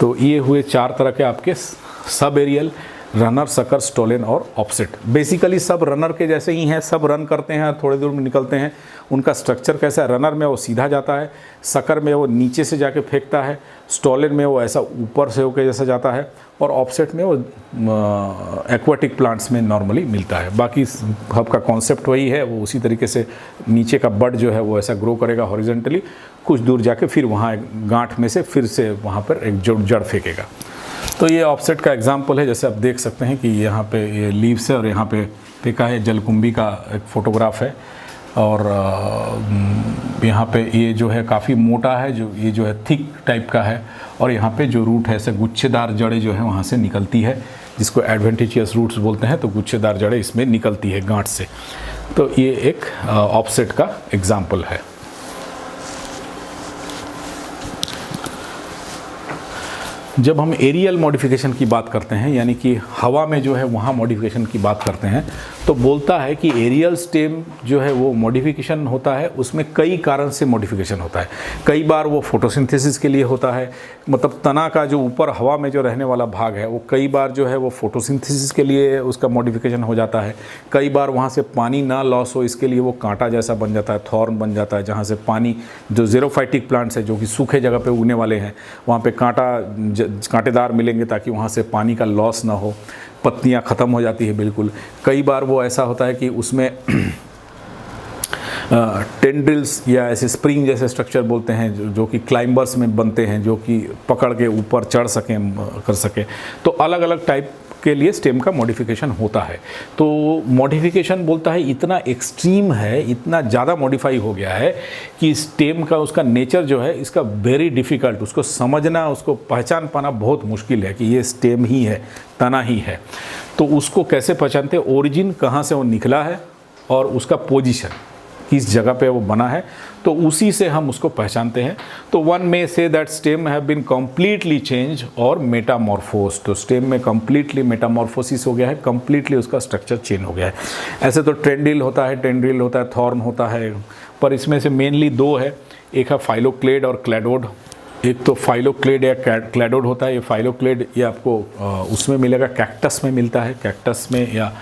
तो ये हुए 4 तरह के आपके सब एरियल। रनर, सकर, स्टोलन और ऑफसेट। बेसिकली सब रनर के जैसे ही हैं, सब रन करते हैं, थोड़ी दूर में निकलते हैं। उनका स्ट्रक्चर कैसा है, रनर में वो सीधा जाता है, सकर में वो नीचे से जाके फेंकता है, स्टोलन में वो ऐसा ऊपर से होकर जैसा जाता है, और ऑफसेट में वो एक्वाटिक प्लांट्स में नॉर्मली मिलता है। बाकी हब का कॉन्सेप्ट वही है, वो उसी तरीके से नीचे का बड जो है वो ऐसा ग्रो करेगा हॉरिजेंटली, कुछ दूर जाके फिर वहाँ गांठ में से फिर से वहाँ पर एक जड़ फेंकेगा। तो ये ऑफसेट का एग्जाम्पल है। जैसे आप देख सकते हैं कि यहाँ पे ये लीव्स है और यहाँ पे फेंका है, जलकुंभी का एक फ़ोटोग्राफ है, और यहाँ पे ये जो है काफ़ी मोटा है, जो ये जो है थिक टाइप का है, और यहाँ पे जो रूट है ऐसे गुच्छेदार जड़ें जो है वहाँ से निकलती है, जिसको एडवेंटिशियस रूट्स बोलते हैं। तो गुच्छेदार जड़ें इसमें निकलती है गांठ से। तो ये एक ऑफसेट का एग्जाम्पल है। जब हम एरियल मॉडिफिकेशन की बात करते हैं, यानी कि हवा में जो है वहाँ मॉडिफिकेशन की बात करते हैं, तो बोलता है कि एरियल स्टेम जो है वो मॉडिफिकेशन होता है, उसमें कई कारण से मॉडिफिकेशन होता है। कई बार वो फोटोसिंथेसिस के लिए होता है, मतलब तना का जो ऊपर हवा में जो रहने वाला भाग है वो कई बार जो है वो फोटोसिंथेसिस के लिए उसका मॉडिफिकेशन हो जाता है। कई बार वहाँ से पानी ना लॉस हो इसके लिए वो कांटा जैसा बन जाता है, थॉर्न बन जाता है, जहाँ से पानी, जो ज़ेरोफाइटिक प्लांट्स है जो कि सूखे जगह पे उगने वाले हैं, वहाँ पे कांटेदार मिलेंगे ताकि वहाँ से पानी का लॉस ना हो, पत्तियाँ ख़त्म हो जाती है बिल्कुल। कई बार वो ऐसा होता है कि उसमें टेंड्रिल्स या ऐसे स्प्रिंग जैसे स्ट्रक्चर बोलते हैं जो कि क्लाइंबर्स में बनते हैं, जो कि पकड़ के ऊपर चढ़ सकें, कर सकें। तो अलग अलग टाइप के लिए स्टेम का मॉडिफिकेशन होता है। तो मॉडिफिकेशन बोलता है इतना एक्सट्रीम है, इतना ज़्यादा मॉडिफाई हो गया है कि स्टेम का उसका नेचर जो है इसका वेरी डिफ़िकल्ट, उसको समझना, उसको पहचान पाना बहुत मुश्किल है कि ये स्टेम ही है, तना ही है। तो उसको कैसे पहचानते, ओरिजिन कहाँ से वो निकला है और उसका पोजीशन किस जगह पे वो बना है, तो उसी से हम उसको पहचानते हैं। तो वन में से that stem have been completely change और मेटामॉर्फोस। तो स्टेम में कम्प्लीटली मेटामॉर्फोसिस हो गया है, कम्प्लीटली उसका स्ट्रक्चर चेंज हो गया है। ऐसे तो टेंड्रिल होता है, थॉर्न होता है, पर इसमें से मेनली दो है, एक है फाइलोक्लेड और क्लैडोड। एक तो फाइलोक्लेड या क्लैडोड होता है। ये फाइलोक्लेड ये आपको उसमें मिलेगा, कैक्टस में मिलता है, कैक्टस में, या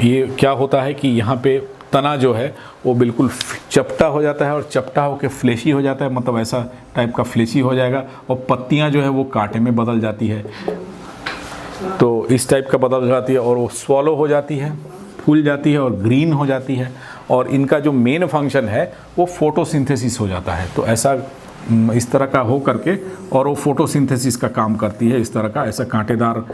ये क्या होता है कि यहाँ पे तना जो है वो बिल्कुल चपटा हो जाता है, और चपटा होकर फ्लेशी हो जाता है, मतलब ऐसा टाइप का फ्लेशी हो जाएगा, और पत्तियां जो है वो कांटे में बदल जाती है। तो इस टाइप का बदल जाती है और वो स्वॉलो हो जाती है, फूल जाती है और ग्रीन हो जाती है, और इनका जो मेन फंक्शन है वो फोटोसिंथेसिस हो जाता है। तो ऐसा इस तरह का हो करके, और वो फोटोसिंथेसिस का काम करती है। इस तरह का ऐसा कांटेदार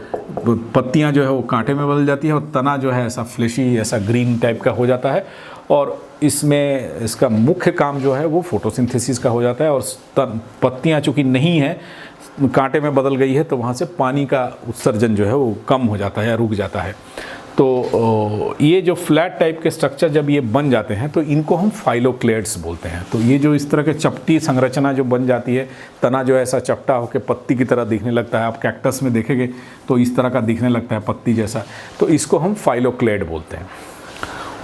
पत्तियां जो है वो कांटे में बदल जाती है, और तना जो है ऐसा फ्लेशी, ऐसा ग्रीन टाइप का हो जाता है। और इसमें इसका मुख्य काम जो है वो फोटोसिंथेसिस का हो जाता है। और पत्तियां चूँकि नहीं है, कांटे में बदल गई है, तो वहाँ से पानी का उत्सर्जन जो है वो कम हो जाता है या रुक जाता है। तो ये जो फ्लैट टाइप के स्ट्रक्चर जब ये बन जाते हैं तो इनको हम फाइलोक्लेड्स बोलते हैं। तो ये जो इस तरह के चपटी संरचना जो बन जाती है, तना जो ऐसा चपटा होकर पत्ती की तरह दिखने लगता है, आप कैक्टस में देखेंगे तो इस तरह का दिखने लगता है पत्ती जैसा, तो इसको हम फाइलोक्लेड बोलते हैं।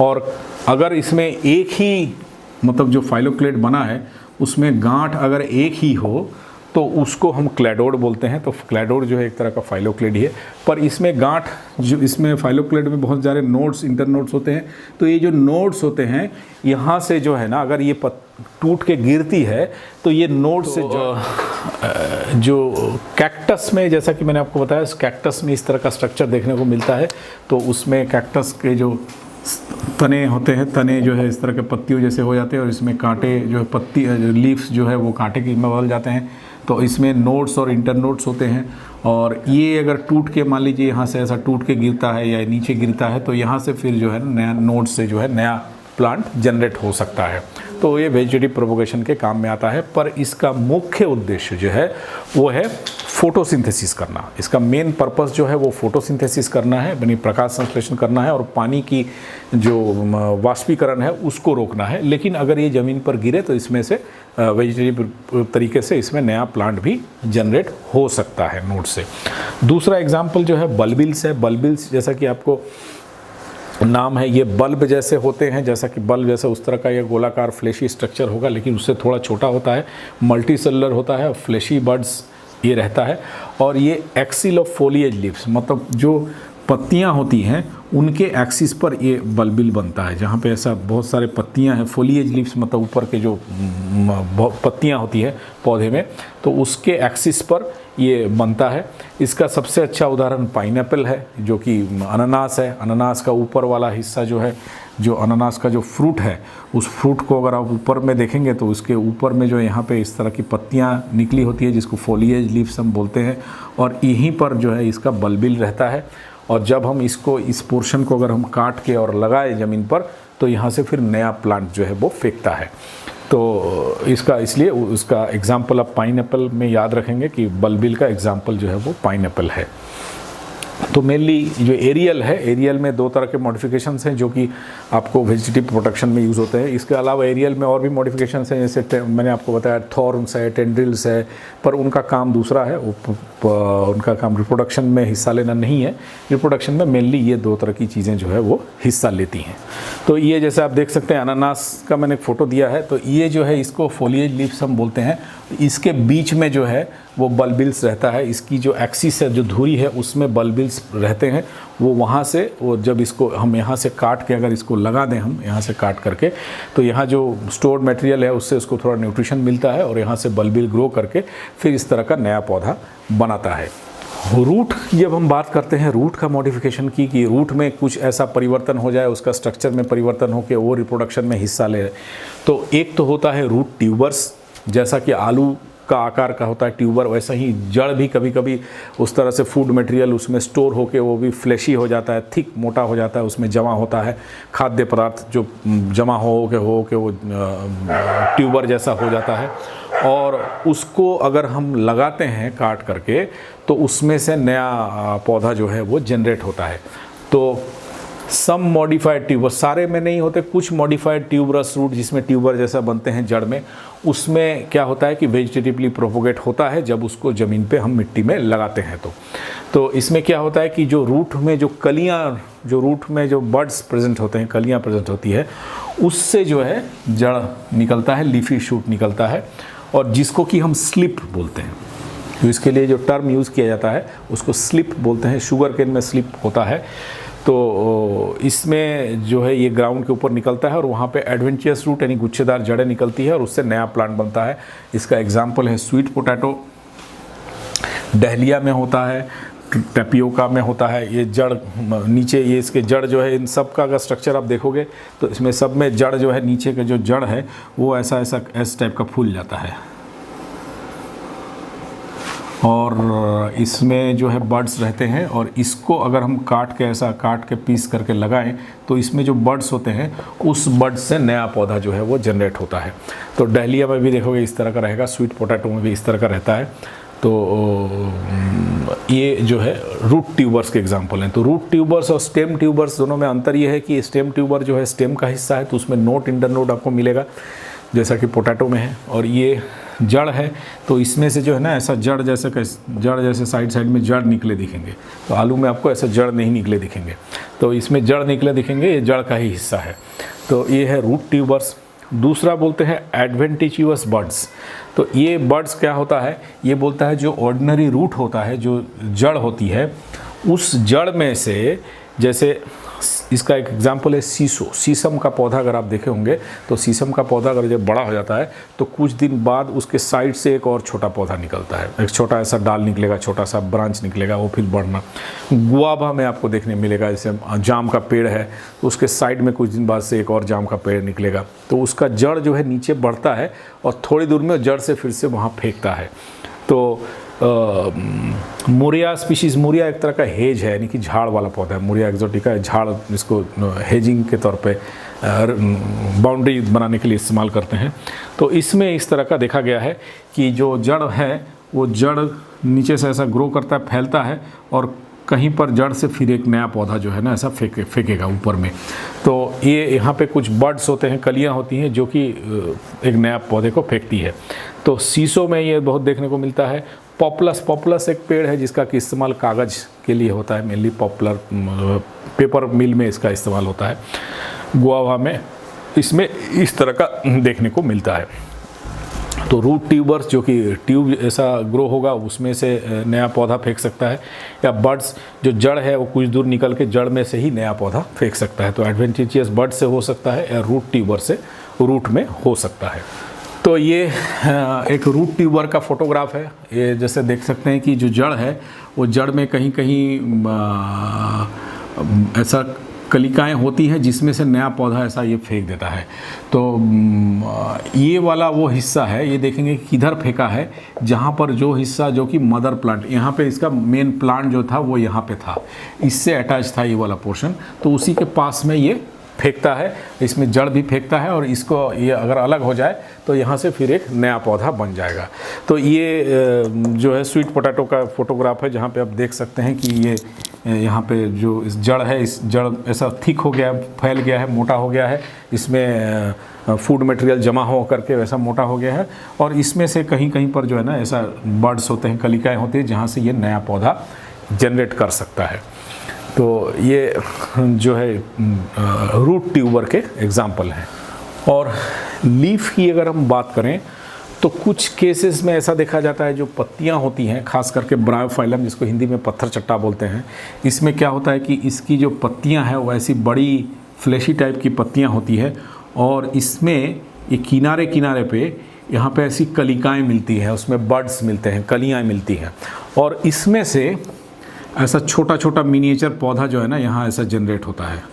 और अगर इसमें एक ही, मतलब जो फाइलोक्लेड बना है उसमें गांठ अगर एक ही हो तो उसको हम क्लैडोड बोलते हैं। तो क्लैडोड जो है एक तरह का फाइलोक्लेड ही है, पर इसमें गांठ, जो इसमें फाइलोक्लेड में बहुत सारे नोड्स, इंटरनोड्स होते हैं। तो ये जो नोड्स होते हैं यहाँ से जो है ना, अगर ये टूट के गिरती है तो ये नोड से जो कैक्टस में, जैसा कि मैंने आपको बताया, कैक्टस में इस तरह का स्ट्रक्चर देखने को मिलता है। तो उसमें कैक्टस के जो तने होते हैं, तने जो है इस तरह के पत्तियों जैसे हो जाते हैं, और इसमें कांटे जो है, पत्ती लीव्स जो है वो कांटे की में बदल जाते हैं। तो इसमें नोड्स और इंटरनोड्स होते हैं, और ये अगर टूट के, मान लीजिए यहाँ से ऐसा टूट के गिरता है या नीचे गिरता है, तो यहाँ से फिर जो है नया नोड से जो है नया प्लांट जनरेट हो सकता है। तो ये वेजिटेटिव प्रोपोगेशन के काम में आता है। पर इसका मुख्य उद्देश्य जो है वो है फोटोसिंथेसिस करना। इसका मेन पर्पस जो है वो फोटोसिंथेसिस करना है, यानी प्रकाश संश्लेषण करना है, और पानी की जो वाष्पीकरण है उसको रोकना है। लेकिन अगर ये ज़मीन पर गिरे तो इसमें से वेजिटेटिव तरीके से इसमें नया प्लांट भी जनरेट हो सकता है नोड से। दूसरा एग्जाम्पल जो है बल्बिल्स है। बल्बिल्स जैसा कि आपको नाम है, ये बल्ब जैसे होते हैं, जैसा कि बल्ब जैसे उस तरह का ये गोलाकार फ्लेशी स्ट्रक्चर होगा, लेकिन उससे थोड़ा छोटा होता है, मल्टी सेलुलर होता है। फ्लेशी बड्स ये रहता है। और ये एक्सिल ऑफ फोलिएज लीव्स, मतलब जो पत्तियां होती हैं उनके एक्सिस पर ये बल्बिल बनता है। जहाँ पे ऐसा बहुत सारे पत्तियां हैं, फोलिएज लीव्स मतलब ऊपर के जो पत्तियां होती है पौधे में, तो उसके एक्सिस पर ये बनता है। इसका सबसे अच्छा उदाहरण पाइनएप्पल है, जो कि अनानास है। अनानास का ऊपर वाला हिस्सा जो है, जो अनानास का जो फ्रूट है, उस फ्रूट को अगर आप ऊपर में देखेंगे तो उसके ऊपर में जो यहाँ पे इस तरह की पत्तियाँ निकली होती है, जिसको फोलिएज लीव्स हम बोलते हैं, और यहीं पर जो है इसका बल्बिल रहता है। और जब हम इसको, इस पोर्शन को अगर हम काट के और लगाए ज़मीन पर, तो यहाँ से फिर नया प्लांट जो है वो फेंकता है। तो इसका, इसलिए उसका एग्जाम्पल आप पाइनएप्पल में याद रखेंगे कि बल्बिल का एग्जाम्पल जो है वो पाइनएप्पल है। तो मेनली जो एरियल है, एरियल में दो तरह के मॉडिफिकेशंस हैं जो कि आपको वेजिटेटिव प्रोटेक्शन में यूज़ होते हैं। इसके अलावा एरियल में और भी मॉडिफिकेशंस हैं, जैसे मैंने आपको बताया थॉर्न्स है, टेंड्रिल्स है, पर उनका काम दूसरा है। उनका काम रिप्रोडक्शन में हिस्सा लेना नहीं है। रिप्रोडक्शन में मेनली ये दो तरह की चीज़ें जो है वो हिस्सा लेती हैं। तो ये जैसे आप देख सकते हैं, अनानास का मैंने फ़ोटो दिया है, तो ये जो है इसको फोलिएज लीव्स हम बोलते हैं। इसके बीच में जो है वो बल्बिल्स रहता है। इसकी जो एक्सिस है, जो धुरी है, उसमें बल्बिल्स रहते हैं। वो वहाँ से, वो जब इसको हम यहाँ से काट के अगर इसको लगा दें, हम यहाँ से काट करके, तो यहाँ जो स्टोर्ड मटेरियल है उससे उसको थोड़ा न्यूट्रिशन मिलता है, और यहाँ से बल्बिल ग्रो करके फिर इस तरह का नया पौधा बनाता है। रूट, जब हम बात करते हैं रूट का मॉडिफिकेशन की, कि रूट में कुछ ऐसा परिवर्तन हो जाए, उसका स्ट्रक्चर में परिवर्तन हो के वो रिप्रोडक्शन में हिस्सा ले, तो एक तो होता है रूट ट्यूबर्स। जैसा कि आलू का आकार का होता है ट्यूबर, वैसा ही जड़ भी कभी कभी उस तरह से फूड मटेरियल उसमें स्टोर होके वो भी फ्लैशी हो जाता है, थिक, मोटा हो जाता है, उसमें जमा होता है खाद्य पदार्थ जो जमा हो के वो ट्यूबर जैसा हो जाता है। और उसको अगर हम लगाते हैं काट करके, तो उसमें से नया पौधा जो है वो जनरेट होता है। तो सम मॉडिफाइड ट्यूबर, सारे में नहीं होते, कुछ मॉडिफाइड ट्यूबरस रूट जिसमें ट्यूबर जैसा बनते हैं जड़ में, उसमें क्या होता है कि वेजिटेटिवली प्रोपोगेट होता है जब उसको ज़मीन पे हम मिट्टी में लगाते हैं। तो इसमें क्या होता है कि जो रूट में जो कलियाँ, जो रूट में जो बड्स प्रेजेंट होते हैं, कलियाँ प्रेजेंट होती है, उससे जो है जड़ निकलता है, लीफी शूट निकलता है, और जिसको कि हम स्लिप बोलते हैं। तो इसके लिए जो टर्म यूज़ किया जाता है उसको स्लिप बोलते हैं। शुगर केन में स्लिप होता है। तो इसमें जो है ये ग्राउंड के ऊपर निकलता है, और वहाँ पे एडवेंचरस रूट यानी गुच्छेदार जड़ें निकलती है, और उससे नया प्लांट बनता है। इसका एग्जाम्पल है स्वीट पोटैटो, डहलिया में होता है, टेपियोका में होता है। ये जड़ नीचे, ये इसके जड़ जो है, इन सब का अगर स्ट्रक्चर आप देखोगे तो इसमें सब में जड़ जो है, नीचे का जो जड़ है वो ऐसा ऐसा इस टाइप का फूल जाता है, और इसमें जो है बर्ड्स रहते हैं। और इसको अगर हम काट के, ऐसा काट के पीस करके लगाएं, तो इसमें जो बर्ड्स होते हैं उस बर्ड्स से नया पौधा जो है वो जनरेट होता है। तो डहलिया में भी देखोगे इस तरह का रहेगा, स्वीट पोटैटो में भी इस तरह का रहता है। तो ये जो है रूट ट्यूबर्स के एग्जांपल हैं। तो रूट ट्यूबर्स और स्टेम ट्यूबर्स दोनों में अंतर ये है कि स्टेम ट्यूबर जो है स्टेम का हिस्सा है, तो उसमें नोट इंटरनोड आपको मिलेगा, जैसा कि पोटैटो में है। और ये जड़ है, तो इसमें से जो है ना ऐसा जड़ जैसे साइड में जड़ निकले दिखेंगे। तो आलू में आपको ऐसे जड़ नहीं निकले दिखेंगे, तो इसमें जड़ निकले दिखेंगे, ये जड़ का ही हिस्सा है। तो ये है रूट ट्यूबर्स। दूसरा बोलते हैं एडवेंटिशियस बड्स। तो ये बड्स क्या होता है, ये बोलता है जो ऑर्डिनरी रूट होता है, जो जड़ होती है, उस जड़ में से, जैसे इसका एक एग्जाम्पल है सीसो, शीशम का पौधा अगर आप देखे होंगे, तो शीशम का पौधा अगर जब बड़ा हो जाता है तो कुछ दिन बाद उसके साइड से एक और छोटा पौधा निकलता है, एक छोटा ऐसा डाल निकलेगा, छोटा सा ब्रांच निकलेगा, वो फिर बढ़ना। गुआवा में आपको देखने मिलेगा, जैसे जाम का पेड़ है तो उसके साइड में कुछ दिन बाद से एक और जाम का पेड़ निकलेगा, तो उसका जड़ जो है नीचे बढ़ता है और थोड़ी दूर में जड़ से फिर से वहाँ फेंकता है। तो मुरिया स्पीशीज़, मुरिया एक तरह का हेज है, यानी कि झाड़ वाला पौधा है। मुरिया एक्सोटिका झाड़, इसको हेजिंग के तौर पे बाउंड्री बनाने के लिए इस्तेमाल करते हैं। तो इसमें इस तरह का देखा गया है कि जो जड़ है वो जड़ नीचे से ऐसा ग्रो करता है, फैलता है, और कहीं पर जड़ से फिर एक नया पौधा जो है ना ऐसा फेंकेगा ऊपर में। तो ये यहाँ पे कुछ बर्ड्स होते हैं, कलियाँ होती हैं, जो कि एक नया पौधे को फेंकती है। तो शीशों में ये बहुत देखने को मिलता है। पॉपुलस एक पेड़ है जिसका कि इस्तेमाल कागज़ के लिए होता है, मेनली पॉपुलर पेपर मिल में इसका इस्तेमाल होता है। गुआवा में इसमें इस तरह का देखने को मिलता है। तो रूट ट्यूबर्स जो कि ट्यूब ऐसा ग्रो होगा उसमें से नया पौधा फेंक सकता है, या बड्स जो जड़ है वो कुछ दूर निकल के जड़ में से ही नया पौधा फेंक सकता है। तो एडवेंटिशियस बड से हो सकता है या रूट ट्यूबर से रूट में हो सकता है। तो ये एक रूट ट्यूबर का फोटोग्राफ है। ये जैसे देख सकते हैं कि जो जड़ है वो जड़ में कहीं कहीं ऐसा कलिकाएं होती हैं जिसमें से नया पौधा ऐसा ये फेंक देता है। तो ये वाला वो हिस्सा है, ये देखेंगे कि किधर फेंका है, जहाँ पर जो हिस्सा जो कि मदर प्लांट, यहाँ पे इसका मेन प्लांट जो था वो यहाँ पे था, इससे अटैच था ये वाला पोर्शन, तो उसी के पास में ये फेंकता है, इसमें जड़ भी फेंकता है और इसको ये अगर अलग हो जाए तो यहाँ से फिर एक नया पौधा बन जाएगा। तो ये जो है स्वीट पोटैटो का फोटोग्राफ है, जहाँ पे आप देख सकते हैं कि ये यहाँ पे जो इस जड़ है, इस जड़ ऐसा थिक हो गया, फैल गया है, मोटा हो गया है, इसमें फूड मटेरियल जमा हो करके वैसा मोटा हो गया है, और इसमें से कहीं कहीं पर जो है ना ऐसा बर्ड्स होते हैं, कलिकाएँ होती हैं, जहाँ से ये नया पौधा जनरेट कर सकता है। तो ये जो है रूट ट्यूबर के एग्जाम्पल हैं। और लीफ की अगर हम बात करें तो कुछ केसेस में ऐसा देखा जाता है, जो पत्तियां होती हैं, खास करके ब्रायोफाइलम जिसको हिंदी में पत्थर चट्टा बोलते हैं, इसमें क्या होता है कि इसकी जो पत्तियां हैं वो ऐसी बड़ी फ्लैशी टाइप की पत्तियां होती है, और इसमें ये किनारे किनारे पे यहाँ पे ऐसी कलिकाएँ मिलती हैं, उसमें बड्स मिलते हैं, कलियाँ मिलती हैं, और इसमें से ऐसा छोटा छोटा मिनिएचर पौधा जो है ना यहाँ ऐसा जनरेट होता है।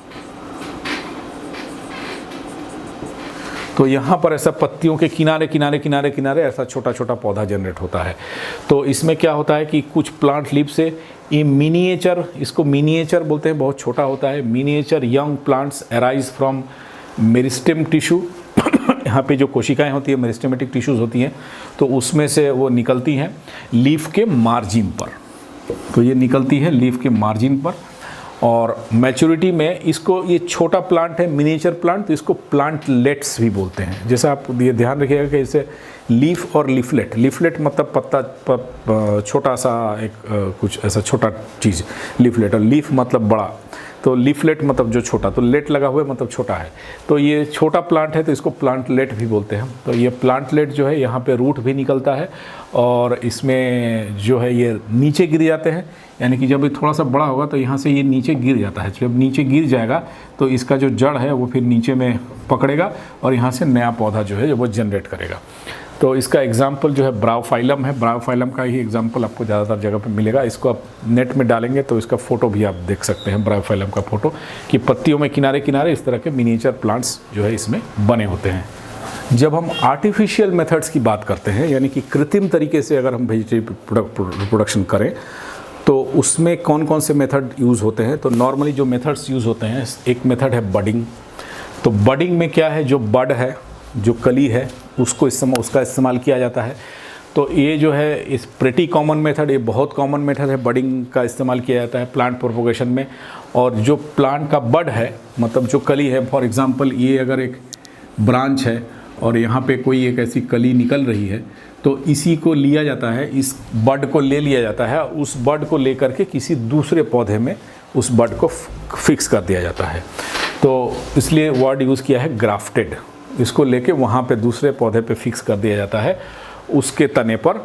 तो यहाँ पर ऐसा पत्तियों के किनारे किनारे किनारे किनारे ऐसा छोटा छोटा पौधा जनरेट होता है। तो इसमें क्या होता है कि कुछ प्लांट लीफ से ये मिनिएचर, इसको मिनिएचर बोलते हैं, बहुत छोटा होता है, miniature young plants arise from meristem tissue. यहाँ पे जो कोशिकाएं होती है, मेरिस्टेमेटिक टिश्यूज़ होती हैं, तो उसमें से वो निकलती हैं लीफ के मार्जिन पर। तो ये निकलती है लीफ के मार्जिन पर, और मैच्योरिटी में इसको, ये छोटा प्लांट है मिनिएचर प्लांट, तो इसको प्लांटलेट्स भी बोलते हैं। जैसे आप ये ध्यान रखिएगा कि इसे लीफ और लीफलेट, लीफलेट मतलब पत्ता, छोटा सा एक कुछ ऐसा छोटा चीज़ लीफलेट, और लीफ मतलब बड़ा, तो लीफलेट मतलब जो छोटा, तो लेट लगा हुआ है मतलब छोटा है, तो ये छोटा प्लांट है तो इसको प्लांटलेट भी बोलते हैं। तो ये प्लांटलेट जो है यहाँ पे रूट भी निकलता है, और इसमें जो है ये नीचे गिर जाते हैं, यानी कि जब ये थोड़ा सा बड़ा होगा तो यहाँ से ये नीचे गिर जाता है। जब नीचे गिर जाएगा तो इसका जो जड़ है वो फिर नीचे में पकड़ेगा और यहाँ से नया पौधा जो है वो जनरेट करेगा। तो इसका एग्जाम्पल जो है ब्रायोफाइलम है, ब्रायोफाइलम का ही एग्जाम्पल आपको ज़्यादातर जगह पे मिलेगा। इसको आप नेट में डालेंगे तो इसका फ़ोटो भी आप देख सकते हैं, ब्रायोफाइलम का फ़ोटो, कि पत्तियों में किनारे किनारे इस तरह के मिनिएचर प्लांट्स जो है इसमें बने होते हैं। जब हम आर्टिफिशियल मेथड्स की बात करते हैं, यानी कि कृत्रिम तरीके से अगर हम वेजिटेबल प्रोडक्शन करें, तो उसमें कौन कौन से मेथड यूज़ होते हैं। तो नॉर्मली जो मेथड्स यूज़ होते हैं, एक मेथड है बडिंग। तो बडिंग में क्या है, जो बड है, जो कली है, उसका इस्तेमाल किया जाता है। तो ये जो है इस प्रेटी कॉमन मेथड, ये बहुत कॉमन मेथड है, बडिंग का इस्तेमाल किया जाता है प्लांट प्रोपोगेशन में। और जो प्लांट का बड है, मतलब जो कली है, फॉर एग्जांपल ये अगर एक ब्रांच है और यहाँ पे कोई एक ऐसी कली निकल रही है, तो इसी को लिया जाता है, इस बड को ले लिया जाता है, उस बड को लेकर के किसी दूसरे पौधे में उस बड को फिक्स कर दिया जाता है। तो इसलिए वर्ड यूज़ किया है ग्राफ्टेड। इसको लेके वहाँ पे दूसरे पौधे पे फिक्स कर दिया जाता है, उसके तने पर।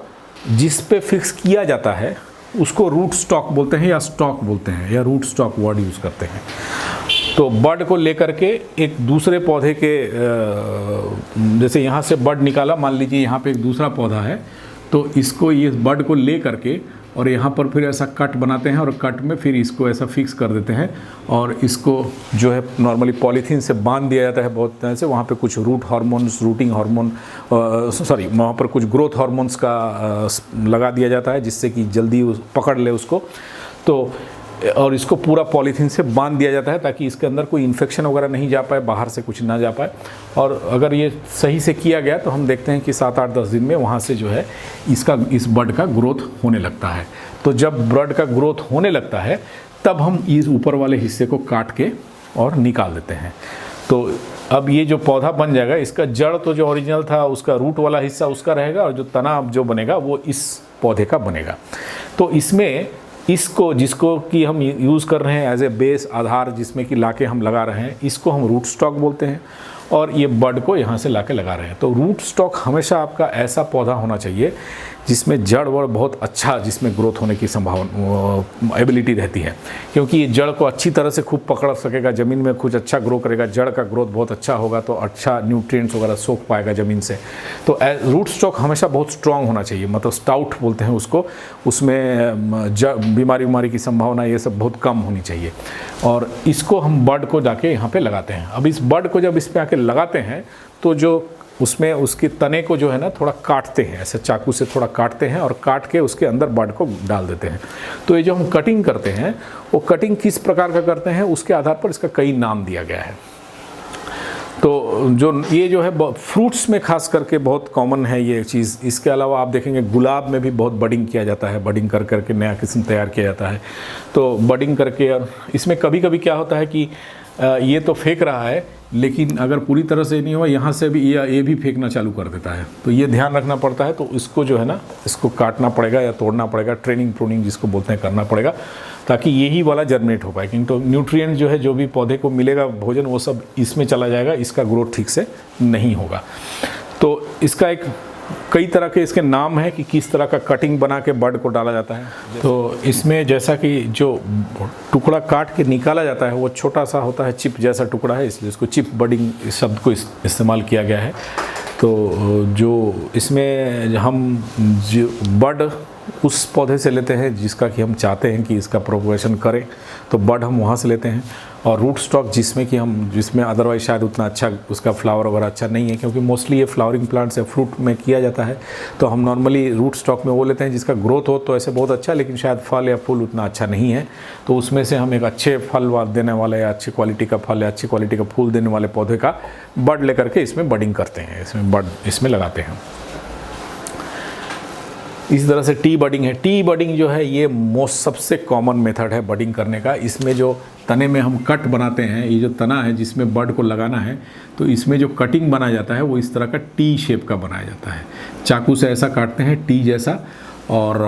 जिस पे फिक्स किया जाता है उसको रूट स्टॉक बोलते हैं, या स्टॉक बोलते हैं, या रूट स्टॉक वर्ड यूज़ करते हैं। तो बड को लेकर के एक दूसरे पौधे के, जैसे यहाँ से बड निकाला, मान लीजिए यहाँ पे एक दूसरा पौधा है, तो इसको, ये बड को ले करके और यहाँ पर फिर ऐसा कट बनाते हैं, और कट में फिर इसको ऐसा फिक्स कर देते हैं, और इसको जो है नॉर्मली पॉलीथीन से बांध दिया जाता है बहुत तरह से। वहाँ पे कुछ रूट हार्मोन्स, रूटिंग हार्मोन, वहाँ पर कुछ ग्रोथ हार्मोन्स का लगा दिया जाता है, जिससे कि जल्दी पकड़ ले उसको। तो और इसको पूरा पॉलीथीन से बांध दिया जाता है ताकि इसके अंदर कोई इन्फेक्शन वगैरह नहीं जा पाए, बाहर से कुछ ना जा पाए। और अगर ये सही से किया गया तो हम देखते हैं कि 7-8-10 दिन में वहाँ से जो है इस बड का ग्रोथ होने लगता है। तो जब बड का ग्रोथ होने लगता है तब हम इस ऊपर वाले हिस्से को काट के और निकाल देते हैं। तो अब ये जो पौधा बन जाएगा, इसका जड़ तो जो ओरिजिनल था, उसका रूट वाला हिस्सा उसका रहेगा, और जो तना जो बनेगा वो इस पौधे का बनेगा। तो इसमें इसको, जिसको कि हम यूज़ कर रहे हैं एज ए बेस, आधार, जिसमें कि लाके हम लगा रहे हैं, इसको हम रूट स्टॉक बोलते हैं। और ये बड को यहाँ से लाके लगा रहे हैं। तो रूट स्टॉक हमेशा आपका ऐसा पौधा होना चाहिए जिसमें जड़ वड़ बहुत अच्छा, जिसमें ग्रोथ होने की संभावना एबिलिटी रहती है, क्योंकि ये जड़ को अच्छी तरह से खूब पकड़ सकेगा, ज़मीन में कुछ अच्छा ग्रो करेगा, जड़ का ग्रोथ बहुत अच्छा होगा तो अच्छा न्यूट्रिएंट्स वगैरह सोख पाएगा ज़मीन से। तो रूट स्टॉक हमेशा बहुत स्ट्रांग होना चाहिए, मतलब स्टाउट बोलते हैं उसको, उसमें बीमारी की संभावना ये सब बहुत कम होनी चाहिए। और इसको हम बड को जाके यहाँ पे लगाते हैं। अब इस बड को जब इस पे आके लगाते हैं तो जो उसमें उसके तने को जो है ना थोड़ा काटते हैं, ऐसे चाकू से थोड़ा काटते हैं और काट के उसके अंदर बड को डाल देते हैं। तो ये जो हम कटिंग करते हैं वो कटिंग किस प्रकार का करते हैं उसके आधार पर इसका कई नाम दिया गया है। तो जो ये जो है फ्रूट्स में खास करके बहुत कॉमन है ये चीज़। इसके अलावा आप देखेंगे गुलाब में भी बहुत बडिंग किया जाता है, बडिंग कर करके नया किस्म तैयार किया जाता है। तो बडिंग करके, और इसमें कभी कभी क्या होता है कि ये तो फेंक रहा है लेकिन अगर पूरी तरह से नहीं हुआ यहाँ से भी ये भी फेंकना चालू कर देता है। तो ये ध्यान रखना पड़ता है। तो इसको जो है ना इसको काटना पड़ेगा या तोड़ना पड़ेगा, ट्रेनिंग प्रूनिंग जिसको बोलते हैं करना पड़ेगा, ताकि यही वाला जर्मिनेट हो पाए। क्योंकि तो न्यूट्रिएंट जो है जो भी पौधे को मिलेगा भोजन वो सब इसमें चला जाएगा, इसका ग्रोथ ठीक से नहीं होगा। तो इसका एक कई तरह के इसके नाम हैं कि किस तरह का कटिंग बना के बड को डाला जाता है। तो इसमें जैसा कि जो टुकड़ा काट के निकाला जाता है वो छोटा सा होता है, चिप जैसा टुकड़ा है, इसलिए इसको चिप बडिंग शब्द को इस्तेमाल किया गया है। तो जो इसमें हम जो बड उस पौधे से लेते हैं जिसका कि हम चाहते हैं कि इसका प्रोपगेशन करें, तो बड हम वहाँ से लेते हैं। और रूट स्टॉक जिसमें अदरवाइज शायद उतना अच्छा उसका फ्लावर वगैरह अच्छा नहीं है, क्योंकि मोस्टली ये फ्लावरिंग प्लांट्स या फ्रूट में किया जाता है। तो हम नॉर्मली रूट स्टॉक में वो लेते हैं जिसका ग्रोथ हो तो ऐसे बहुत अच्छा, लेकिन शायद फल या फूल उतना अच्छा नहीं है। तो उसमें से हम एक अच्छे फल देने वाले या अच्छी क्वालिटी का फल या अच्छी क्वालिटी का फूल देने वाले पौधे का बड लेकर के इसमें बडिंग करते हैं, इसमें बड इसमें लगाते हैं। इसी तरह से टी बडिंग है। टी बडिंग जो है ये सबसे कॉमन मेथड है बडिंग करने का। इसमें जो तने में हम कट बनाते हैं, ये जो तना है जिसमें बड को लगाना है, तो इसमें जो कटिंग बनाया जाता है वो इस तरह का टी शेप का बनाया जाता है। चाकू से ऐसा काटते हैं टी जैसा, और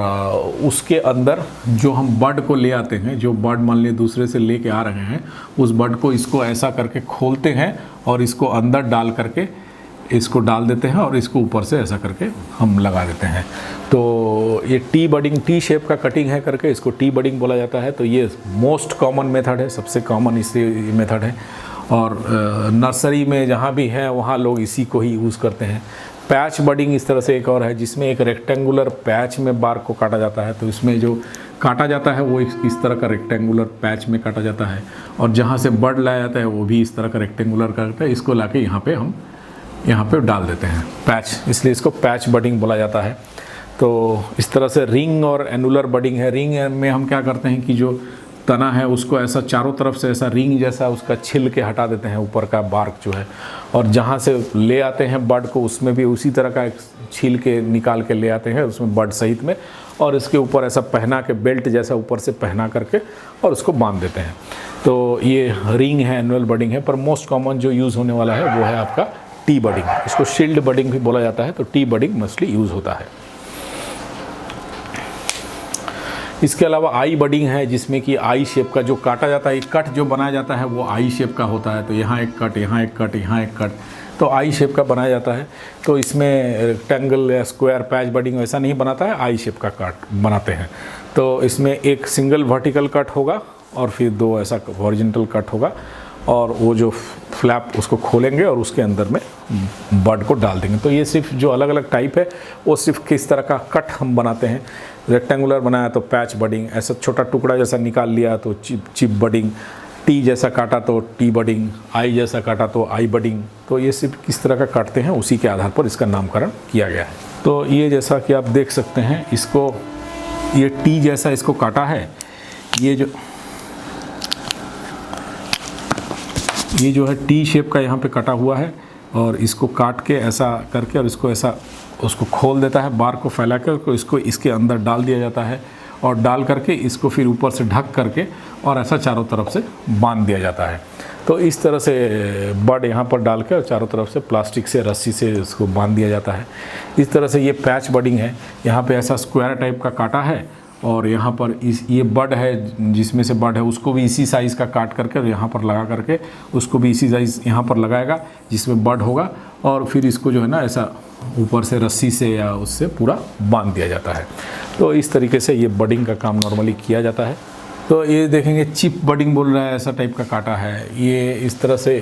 उसके अंदर जो हम बड को ले आते हैं, जो बड मान लीजिए दूसरे से लेके आ रहे हैं, उस बड को इसको ऐसा करके खोलते हैं और इसको अंदर डाल करके इसको डाल देते हैं और इसको ऊपर से ऐसा करके हम लगा देते हैं। तो ये टी बडिंग, टी शेप का कटिंग है करके इसको टी बडिंग बोला जाता है। तो ये मोस्ट कॉमन मेथड है, सबसे कॉमन इसी मेथड है। और नर्सरी में जहाँ भी है वहाँ लोग इसी को ही यूज़ करते हैं। पैच बडिंग इस तरह से एक और है जिसमें एक रेक्टेंगुलर पैच में बार को काटा जाता है। तो इसमें जो काटा जाता है वो इस तरह का रेक्टेंगुलर पैच में काटा जाता है, और जहाँ से बड लाया जाता है वो भी इस तरह का रेक्टेंगुलर करता है। इसको लाके यहाँ पे डाल देते हैं पैच, इसलिए इसको पैच बडिंग बोला जाता है। तो इस तरह से रिंग और एनुलर बडिंग है। रिंग में हम क्या करते हैं कि जो तना है उसको ऐसा चारों तरफ से ऐसा रिंग जैसा उसका छिल के हटा देते हैं, ऊपर का बार्क जो है, और जहाँ से ले आते हैं बड को उसमें भी उसी तरह का छील के निकाल के ले आते हैं उसमें बड सहित में, और इसके ऊपर ऐसा पहना के बेल्ट जैसा ऊपर से पहना करके और उसको बांध देते हैं। तो ये रिंग है, एनुअल बडिंग है। पर मोस्ट कॉमन जो यूज़ होने वाला है वो है आपका टी बडिंग। इसको शील्ड बडिंग भी बोला जाता है। तो टी बडिंग मोस्टली यूज़ होता है। इसके अलावा आई बडिंग है जिसमें कि आई शेप का जो काटा जाता है, कट जो बनाया जाता है वो आई शेप का होता है। तो यहाँ एक कट, यहाँ एक कट, यहाँ एक कट, तो आई शेप का बनाया जाता है। तो इसमें रेक्टेंगल या स्क्वायर पैच बडिंग ऐसा नहीं बनाता है, आई शेप का कट बनाते हैं। तो इसमें एक सिंगल वर्टिकल कट होगा और फिर दो ऐसा हॉरिजॉन्टल कट होगा, और वो जो फ्लैप उसको खोलेंगे और उसके अंदर में बड को डाल देंगे। तो ये सिर्फ जो अलग अलग टाइप है वो सिर्फ किस तरह का कट हम बनाते हैं। रेक्टेंगुलर बनाया तो पैच बडिंग, ऐसा छोटा टुकड़ा जैसा निकाल लिया तो चिप बडिंग, टी जैसा काटा तो टी बडिंग, आई जैसा काटा तो आई बडिंग। तो ये सिर्फ किस तरह का काटते हैं उसी के आधार पर इसका नामकरण किया गया है। तो ये जैसा कि आप देख सकते हैं, इसको ये टी जैसा इसको काटा है। ये जो है टी शेप का यहाँ पे कटा हुआ है, और इसको काट के ऐसा करके और इसको ऐसा उसको खोल देता है, बार को फैला कर इसको इसके अंदर डाल दिया जाता है, और डाल करके इसको फिर ऊपर से ढक करके और ऐसा चारों तरफ से बांध दिया जाता है। तो इस तरह से बड यहाँ पर डाल के और चारों तरफ से प्लास्टिक से रस्सी से इसको बांध दिया जाता है। इस तरह से ये पैच बडिंग है। यहाँ पे ऐसा स्क्वायर टाइप का काटा है और यहाँ पर ये बड है, जिसमें से बड है उसको भी इसी साइज़ का काट करके और यहाँ पर लगा करके उसको भी इसी साइज़ यहाँ पर लगाएगा जिसमें बड होगा, और फिर इसको जो है ना ऐसा ऊपर से रस्सी से या उससे पूरा बांध दिया जाता है। तो इस तरीके से ये बडिंग का काम नॉर्मली किया जाता है। तो ये देखेंगे चिप बडिंग बोल रहा है, ऐसा टाइप का काटा है। ये इस तरह से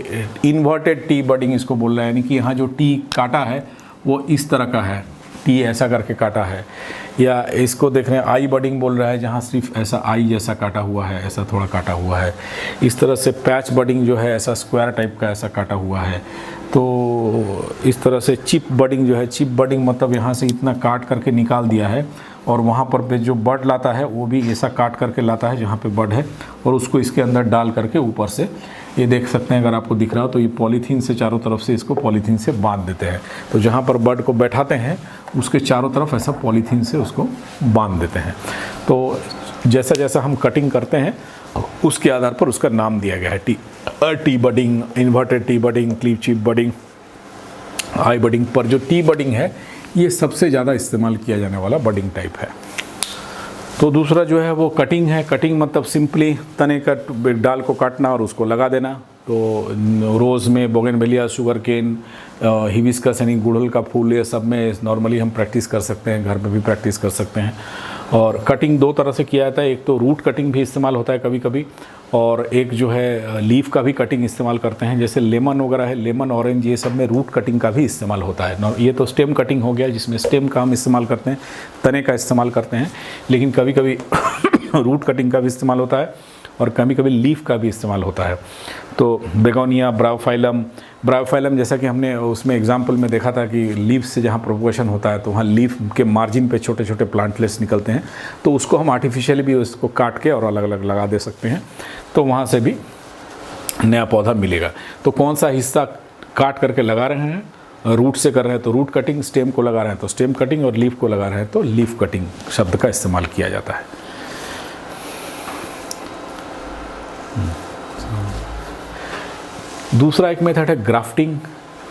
इन्वर्टेड टी बडिंग इसको बोल रहा है, यानी कि यहाँ जो टी काटा है वो इस तरह का है, टी ऐसा करके काटा है। या इसको देख रहे हैं आई बडिंग बोल रहा है, जहाँ सिर्फ ऐसा आई जैसा काटा हुआ है, ऐसा थोड़ा काटा हुआ है। इस तरह से पैच बडिंग जो है ऐसा स्क्वायर टाइप का ऐसा काटा हुआ है। तो इस तरह से चिप बडिंग जो है, चिप बडिंग मतलब यहाँ से इतना काट करके निकाल दिया है और वहाँ पर पे जो बड लाता है वो भी ऐसा काट करके लाता है जहाँ पे बड है, और उसको इसके अंदर डाल करके ऊपर से ये देख सकते हैं, अगर आपको दिख रहा हो तो ये पॉलीथीन से चारों तरफ से इसको पॉलीथीन से बांध देते हैं। तो जहाँ पर बड को बैठाते हैं उसके चारों तरफ ऐसा पॉलीथीन से उसको बांध देते हैं। तो जैसा जैसा हम कटिंग करते हैं उसके आधार पर उसका नाम दिया गया है। T budding, inverted T budding, cleave chip budding, I budding. पर जो टी बडिंग है ये सबसे ज़्यादा इस्तेमाल किया जाने वाला बडिंग टाइप है। तो दूसरा जो है वो कटिंग है। कटिंग मतलब सिंपली तने का डाल को काटना और उसको लगा देना। तो रोज़ में, बोगनवेलिया, शुगर केन, हिबिस्कस यानी गुड़हल का फूल, ये सब में नॉर्मली हम प्रैक्टिस कर सकते हैं, घर में भी प्रैक्टिस कर सकते हैं। और कटिंग दो तरह से किया जाता है, एक तो रूट कटिंग भी इस्तेमाल होता है कभी कभी, और एक जो है लीफ का भी कटिंग इस्तेमाल करते हैं। जैसे लेमन वगैरह है, लेमन, ऑरेंज, ये सब में रूट कटिंग का भी इस्तेमाल होता है। ये तो स्टेम कटिंग हो गया जिसमें स्टेम का हम इस्तेमाल करते हैं, तने का इस्तेमाल करते हैं, लेकिन कभी कभी रूट कटिंग का भी इस्तेमाल होता है और कभी कभी लीफ का भी इस्तेमाल होता है। तो बेगोनिया, ब्रायोफाइलम जैसा कि हमने उसमें एग्जाम्पल में देखा था कि लीफ से जहाँ प्रोपगेशन होता है तो वहाँ लीफ के मार्जिन पे छोटे छोटे प्लांटलेट्स निकलते हैं, तो उसको हम आर्टिफिशियली भी उसको काट के और अलग अलग लगा दे सकते हैं, तो वहाँ से भी नया पौधा मिलेगा। तो कौन सा हिस्सा काट करके लगा रहे हैं, रूट से कर रहे हैं तो रूट कटिंग, स्टेम को लगा रहे हैं तो स्टेम कटिंग, और लीफ को लगा रहे हैं तो लीफ कटिंग शब्द का इस्तेमाल किया जाता है। दूसरा एक मेथड है ग्राफ्टिंग।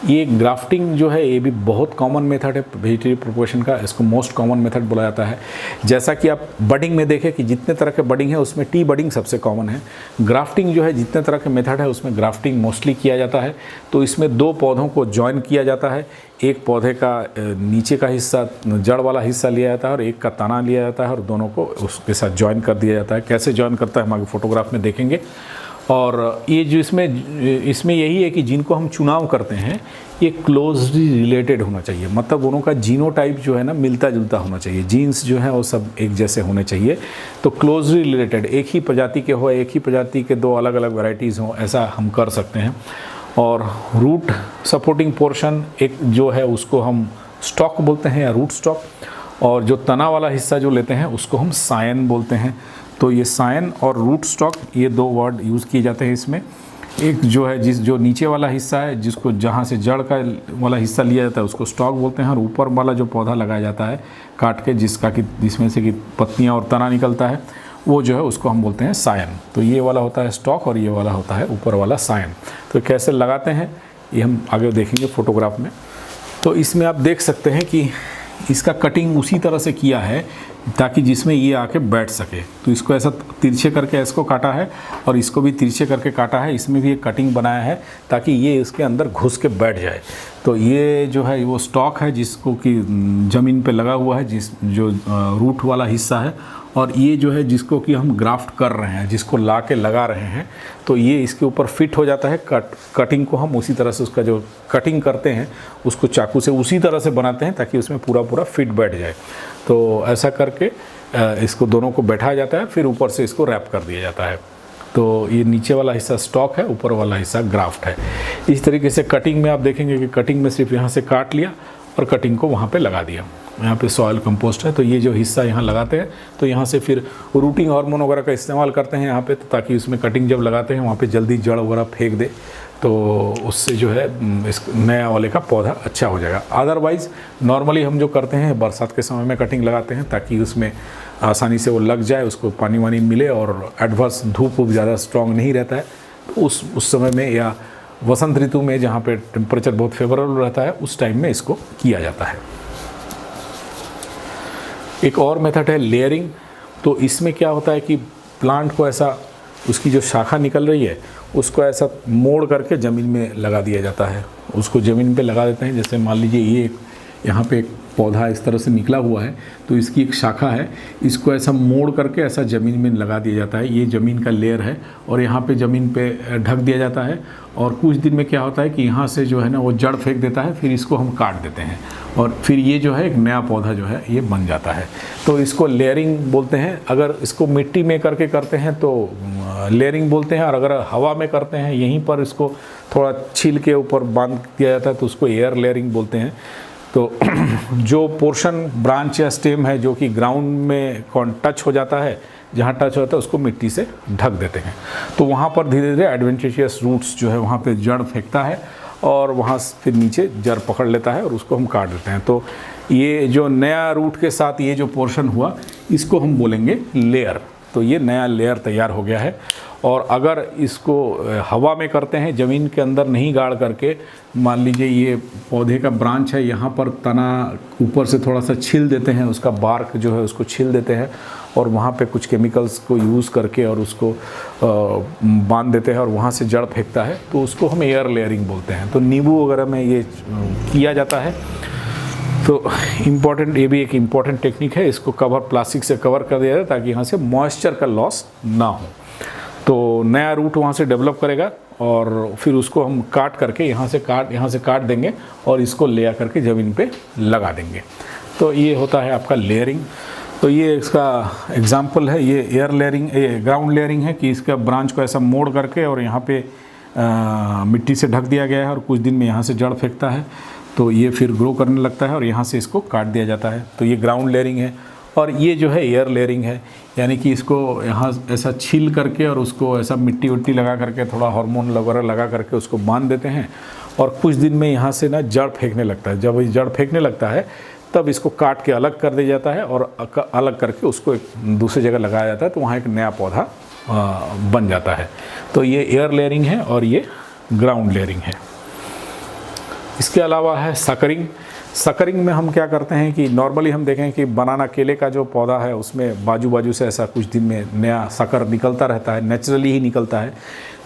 ये ग्राफ्टिंग जो है ये भी बहुत कॉमन मेथड है वेजिटेटिव प्रोपगेशन का, इसको मोस्ट कॉमन मेथड बोला जाता है। जैसा कि आप बडिंग में देखें कि जितने तरह के बडिंग है उसमें टी बडिंग सबसे कॉमन है। ग्राफ्टिंग जो है जितने तरह के मेथड है उसमें ग्राफ्टिंग मोस्टली किया जाता है। तो इसमें दो पौधों को जॉइन किया जाता है, एक पौधे का नीचे का हिस्सा, जड़ वाला हिस्सा लिया जाता है और एक का तना लिया जाता है और दोनों को उसके साथ जॉइन कर दिया जाता है। कैसे जॉइन करता है हम आगे फोटोग्राफ में देखेंगे। और ये जो इसमें यही है कि जिनको हम चुनाव करते हैं ये क्लोजली रिलेटेड होना चाहिए, मतलब दोनों का जीनोटाइप जो है ना मिलता जुलता होना चाहिए, जीन्स जो है वो सब एक जैसे होने चाहिए। तो क्लोजली रिलेटेड, एक ही प्रजाति के हो, एक ही प्रजाति के दो अलग अलग वैरायटीज़ हों, ऐसा हम कर सकते हैं। और रूट सपोर्टिंग पोर्शन एक जो है उसको हम स्टॉक बोलते हैं या रूट स्टॉक, और जो तना वाला हिस्सा जो लेते हैं उसको हम सायन बोलते हैं। तो ये सायन और रूट स्टॉक ये दो वर्ड यूज़ किए जाते हैं इसमें। एक जो है जो नीचे वाला हिस्सा है जिसको जहाँ से जड़ का वाला हिस्सा लिया जाता है उसको स्टॉक बोलते हैं, और ऊपर वाला जो पौधा लगाया जाता है काट के जिसमें से कि पत्तियाँ और तना निकलता है वो जो है उसको हम बोलते हैं सायन। तो ये वाला होता है स्टॉक और ये वाला होता है ऊपर वाला सायन। तो कैसे लगाते हैं ये हम आगे देखेंगे फोटोग्राफ में। तो इसमें आप देख सकते हैं कि इसका कटिंग उसी तरह से किया है ताकि जिसमें ये आके बैठ सके। तो इसको ऐसा तिरछे करके इसको काटा है और इसको भी तिरछे करके काटा है, इसमें भी एक कटिंग बनाया है ताकि ये इसके अंदर घुस के बैठ जाए। तो ये जो है वो स्टॉक है जिसको कि ज़मीन पे लगा हुआ है, जो रूट वाला हिस्सा है, और ये जो है जिसको कि हम ग्राफ्ट कर रहे हैं, जिसको ला के लगा रहे हैं, तो ये इसके ऊपर फिट हो जाता है। कटिंग को हम उसी तरह से उसका जो कटिंग करते हैं उसको चाकू से उसी तरह से बनाते हैं ताकि उसमें पूरा फिट बैठ जाए। तो ऐसा करके इसको दोनों को बैठाया जाता है, फिर ऊपर से इसको रैप कर दिया जाता है। तो ये नीचे वाला हिस्सा स्टॉक है, ऊपर वाला हिस्सा ग्राफ्ट है। इस तरीके से कटिंग में आप देखेंगे कि कटिंग में सिर्फ यहाँ से काट लिया और कटिंग को वहाँ पे लगा दिया। यहाँ पे सॉइल कंपोस्ट है, तो ये जो हिस्सा यहाँ लगाते हैं तो यहाँ से फिर रूटिंग हार्मोन वगैरह का इस्तेमाल करते हैं यहाँ पे, तो ताकि उसमें कटिंग जब लगाते हैं वहाँ पे जल्दी जड़ वगैरह फेंक दे, तो उससे जो है इस नया वाले का पौधा अच्छा हो जाएगा। अदरवाइज़ नॉर्मली हम जो करते हैं बरसात के समय में कटिंग लगाते हैं ताकि उसमें आसानी से वो लग जाए, उसको पानी वानी मिले, और एडवर्स धूप ज़्यादा स्ट्रॉन्ग नहीं रहता है तो उस समय में, या वसंत ऋतु में जहाँ पे टेम्परेचर बहुत फेवरेबल रहता है उस टाइम में इसको किया जाता है। एक और मेथड है लेयरिंग। तो इसमें क्या होता है कि प्लांट को ऐसा, उसकी जो शाखा निकल रही है उसको ऐसा मोड़ करके ज़मीन में लगा दिया जाता है। उसको ज़मीन पे लगा देते हैं। जैसे मान लीजिए ये यहाँ पे एक पौधा इस तरह से निकला हुआ है, तो इसकी एक शाखा है, इसको ऐसा मोड़ करके ऐसा ज़मीन में लगा दिया जाता है। ये ज़मीन का लेयर है और यहाँ पे ज़मीन पे ढक दिया जाता है। और कुछ दिन में क्या होता है कि यहाँ से जो है ना वो जड़ फेंक देता है, फिर इसको हम काट देते हैं और फिर ये जो है एक नया पौधा जो है ये बन जाता है। तो इसको लेयरिंग बोलते हैं। अगर इसको मिट्टी में करके करते हैं तो लेयरिंग बोलते हैं, और अगर हवा में करते हैं, यहीं पर इसको थोड़ा छील के ऊपर बांध दिया जाता है तो उसको एयर लेयरिंग बोलते हैं। तो जो पोर्शन ब्रांच या स्टेम है जो कि ग्राउंड में टच हो जाता है, जहाँ टच होता है उसको मिट्टी से ढक देते हैं। तो वहाँ पर धीरे धीरे एडवेंटिशियस रूट्स जो है वहाँ पे जड़ फेंकता है और वहाँ फिर नीचे जड़ पकड़ लेता है और उसको हम काट देते हैं। तो ये जो नया रूट के साथ ये जो पोर्शन हुआ इसको हम बोलेंगे लेयर। तो ये नया लेयर तैयार हो गया है। और अगर इसको हवा में करते हैं, ज़मीन के अंदर नहीं गाड़ करके, मान लीजिए ये पौधे का ब्रांच है, यहाँ पर तना ऊपर से थोड़ा सा छील देते हैं, उसका बार्क जो है उसको छील देते हैं और वहाँ पे कुछ केमिकल्स को यूज़ करके और उसको बांध देते हैं और वहाँ से जड़ फेंकता है, तो उसको हम एयर लेयरिंग बोलते हैं। तो नींबू वगैरह में ये किया जाता है। तो इम्पॉर्टेंट, ये भी एक इम्पॉर्टेंट टेक्निक है। इसको कवर प्लास्टिक से कवर कर दिया जाए ताकि यहाँ से मॉइस्चर का लॉस ना हो। तो नया रूट वहाँ से डेवलप करेगा और फिर उसको हम काट करके यहाँ से काट देंगे और इसको ले आ करके ज़मीन पे लगा देंगे। तो ये होता है आपका लेयरिंग। तो ये इसका एग्जाम्पल है, ये एयर लेयरिंग, ये ग्राउंड लेयरिंग है कि इसका ब्रांच को ऐसा मोड़ करके और यहाँ पे मिट्टी से ढक दिया गया है और कुछ दिन में यहाँ से जड़ फेंकता है, तो ये फिर ग्रो करने लगता है और यहाँ से इसको काट दिया जाता है। तो ये ग्राउंड लेयरिंग है। और ये जो है एयर लेयरिंग है, यानी कि इसको यहाँ ऐसा छील करके और उसको ऐसा मिट्टी विट्टी लगा करके, थोड़ा हार्मोन वगैरह लगा करके उसको बांध देते हैं और कुछ दिन में यहाँ से ना जड़ फेंकने लगता है। जब ये जड़ फेंकने लगता है तब इसको काट के अलग कर दिया जाता है और अलग करके उसको एक दूसरी जगह लगाया जाता है, तो वहाँ एक नया पौधा बन जाता है। तो ये एयर लेयरिंग है और ये ग्राउंड लेयरिंग है। इसके अलावा है सकरिंग। सकरिंग में हम क्या करते हैं कि नॉर्मली हम देखें कि बनाना केले का जो पौधा है उसमें बाजू से ऐसा कुछ दिन में नया सकर निकलता रहता है, नेचुरली ही निकलता है।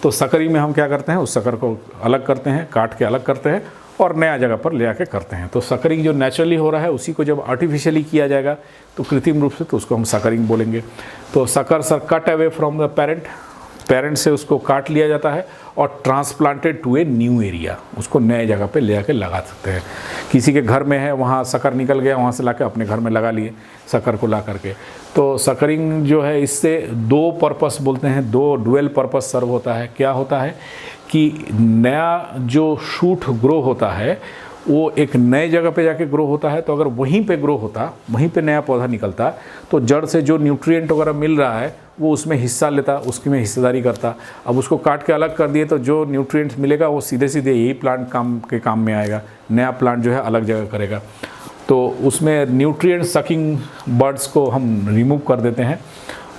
तो सकरिंग में हम क्या करते हैं, उस सकर को अलग करते हैं, काट के अलग करते हैं और नया जगह पर ले आके करते हैं। तो सकरिंग जो नेचुरली हो रहा है उसी को जब आर्टिफिशियली किया जाएगा तो कृत्रिम रूप से, तो उसको हम सकरिंग बोलेंगे। तो sucker cut away from the parent से उसको काट लिया जाता है और transplanted to a new area, उसको नए जगह पे ले आके लगा सकते हैं। किसी के घर में है, वहाँ सकर निकल गया, वहाँ से लाके अपने घर में लगा लिए सकर को ला करके। तो सकरिंग जो है इससे दो पर्पस बोलते हैं, दो डुअल पर्पस सर्व होता है। क्या होता है कि नया जो शूट ग्रो होता है वो एक नए जगह पे जाके ग्रो होता है। तो अगर वहीं पे ग्रो होता, वहीं पे नया पौधा निकलता, तो जड़ से जो न्यूट्रिएंट वगैरह मिल रहा है वो उसमें हिस्सा लेता, उसकी में हिस्सेदारी करता। अब उसको काट के अलग कर दिए तो जो न्यूट्रिएंट्स मिलेगा वो सीधे सीधे यही प्लांट काम में आएगा, नया प्लांट जो है अलग जगह करेगा। तो उसमें न्यूट्रिएंट सकिंग बर्ड्स को हम रिमूव कर देते हैं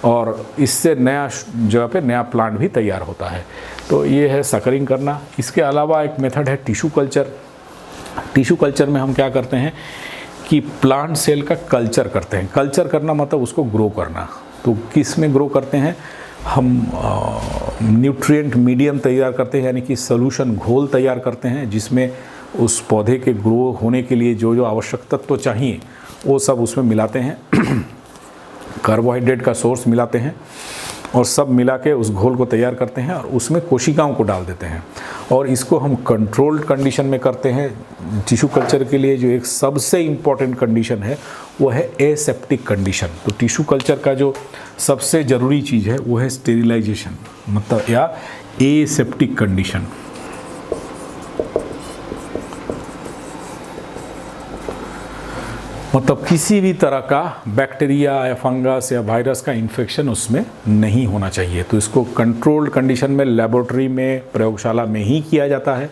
और इससे नया जगह पे नया प्लांट भी तैयार होता है। तो ये है सकरिंग करना। इसके अलावा एक मेथड है टिश्यू कल्चर। टिश्यू कल्चर में हम क्या करते हैं कि प्लांट सेल का कल्चर करते हैं। कल्चर करना मतलब उसको ग्रो करना। तो किस में ग्रो करते हैं हम, न्यूट्रिएंट मीडियम तैयार करते हैं, यानी कि सॉल्यूशन घोल तैयार करते हैं जिसमें उस पौधे के ग्रो होने के लिए जो जो आवश्यक तत्व चाहिए वो सब उसमें मिलाते हैं। कार्बोहाइड्रेट का सोर्स मिलाते हैं और सब मिला के उस घोल को तैयार करते हैं और उसमें कोशिकाओं को डाल देते हैं। और इसको हम कंट्रोल्ड कंडीशन में करते हैं। टिश्यू कल्चर के लिए जो एक सबसे इम्पॉर्टेंट कंडीशन है वो है एसेप्टिक कंडीशन। तो टिश्यू कल्चर का जो सबसे ज़रूरी चीज़ है वो है स्टेरिलाइजेशन, मतलब या एसेप्टिक कंडीशन। मतलब किसी भी तरह का बैक्टीरिया या फंगस या वायरस का इन्फेक्शन उसमें नहीं होना चाहिए। तो इसको कंट्रोल्ड कंडीशन में लेबोरेटरी में, प्रयोगशाला में ही किया जाता है।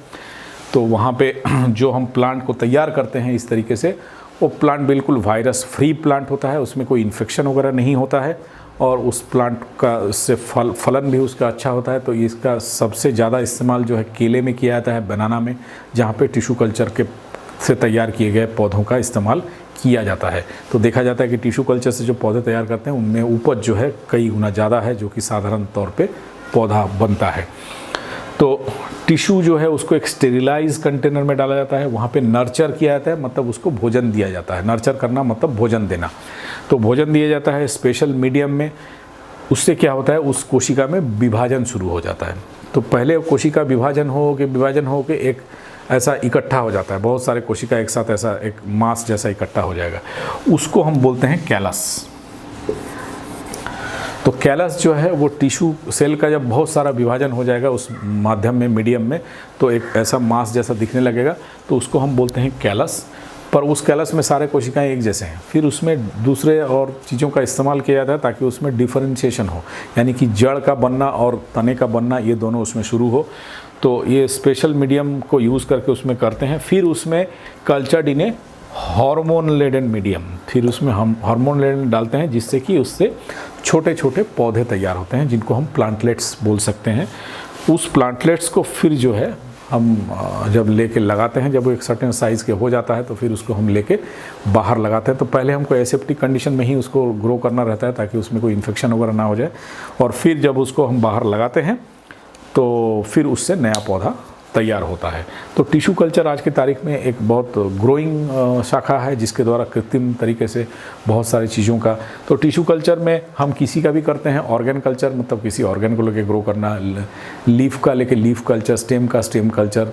तो वहाँ पे जो हम प्लांट को तैयार करते हैं इस तरीके से, वो प्लांट बिल्कुल वायरस फ्री प्लांट होता है, उसमें कोई इन्फेक्शन वगैरह नहीं होता है और उस प्लांट का से फलन भी उसका अच्छा होता है। तो इसका सबसे ज़्यादा इस्तेमाल जो है केले में किया जाता है, बनाना में, जहाँ पे टिश्यू कल्चर के से तैयार किए गए पौधों का इस्तेमाल किया जाता है। तो देखा जाता है कि टिश्यू कल्चर से जो पौधे तैयार करते हैं उनमें उपज जो है कई गुना ज़्यादा है जो कि साधारण तौर पे पौधा बनता है। तो टिश्यू जो है उसको एक स्टेरिलाइज कंटेनर में डाला जाता है, वहाँ पे नर्चर किया जाता है, मतलब उसको भोजन दिया जाता है। नर्चर करना मतलब भोजन देना। तो भोजन दिया जाता है स्पेशल मीडियम में। उससे क्या होता है, उस कोशिका में विभाजन शुरू हो जाता है। तो पहले कोशिका विभाजन हो के एक ऐसा इकट्ठा हो जाता है, बहुत सारे कोशिका एक साथ ऐसा एक मास जैसा इकट्ठा हो जाएगा, उसको हम बोलते हैं कैलस। तो कैलस जो है वो टिश्यू सेल का जब बहुत सारा विभाजन हो जाएगा उस माध्यम में, मीडियम में, तो एक ऐसा मास जैसा दिखने लगेगा, तो उसको हम बोलते हैं कैलस। पर उस कैलस में सारे कोशिकाएं एक जैसे हैं। फिर उसमें दूसरे और चीज़ों का इस्तेमाल किया जाता है ताकि उसमें डिफरेंशिएशन हो, यानी कि जड़ का बनना और तने का बनना ये दोनों उसमें शुरू हो। तो ये स्पेशल मीडियम को यूज़ करके उसमें करते हैं। फिर उसमें cultured in a hormone laden medium, फिर उसमें हम हार्मोन लेडन डालते हैं जिससे कि उससे छोटे छोटे पौधे तैयार होते हैं जिनको हम प्लांटलेट्स बोल सकते हैं। उस प्लांटलेट्स को फिर जो है हम जब लेके लगाते हैं, जब वो एक सर्टेन साइज़ के हो जाता है तो फिर उसको हम लेके बाहर लगाते हैं। तो पहले हमको एसेप्टिक कंडीशन में ही उसको ग्रो करना रहता है ताकि उसमें कोई इन्फेक्शन वगैरह ना हो जाए, और फिर जब उसको हम बाहर लगाते हैं तो फिर उससे नया पौधा तैयार होता है। तो टिश्यू कल्चर आज की तारीख में एक बहुत ग्रोइंग शाखा है जिसके द्वारा कृत्रिम तरीके से बहुत सारी चीज़ों का, तो टिश्यू कल्चर में हम किसी का भी करते हैं। ऑर्गेन कल्चर मतलब किसी ऑर्गेन को लेके ग्रो करना, लीफ का लेके लीफ कल्चर, स्टेम का स्टेम कल्चर।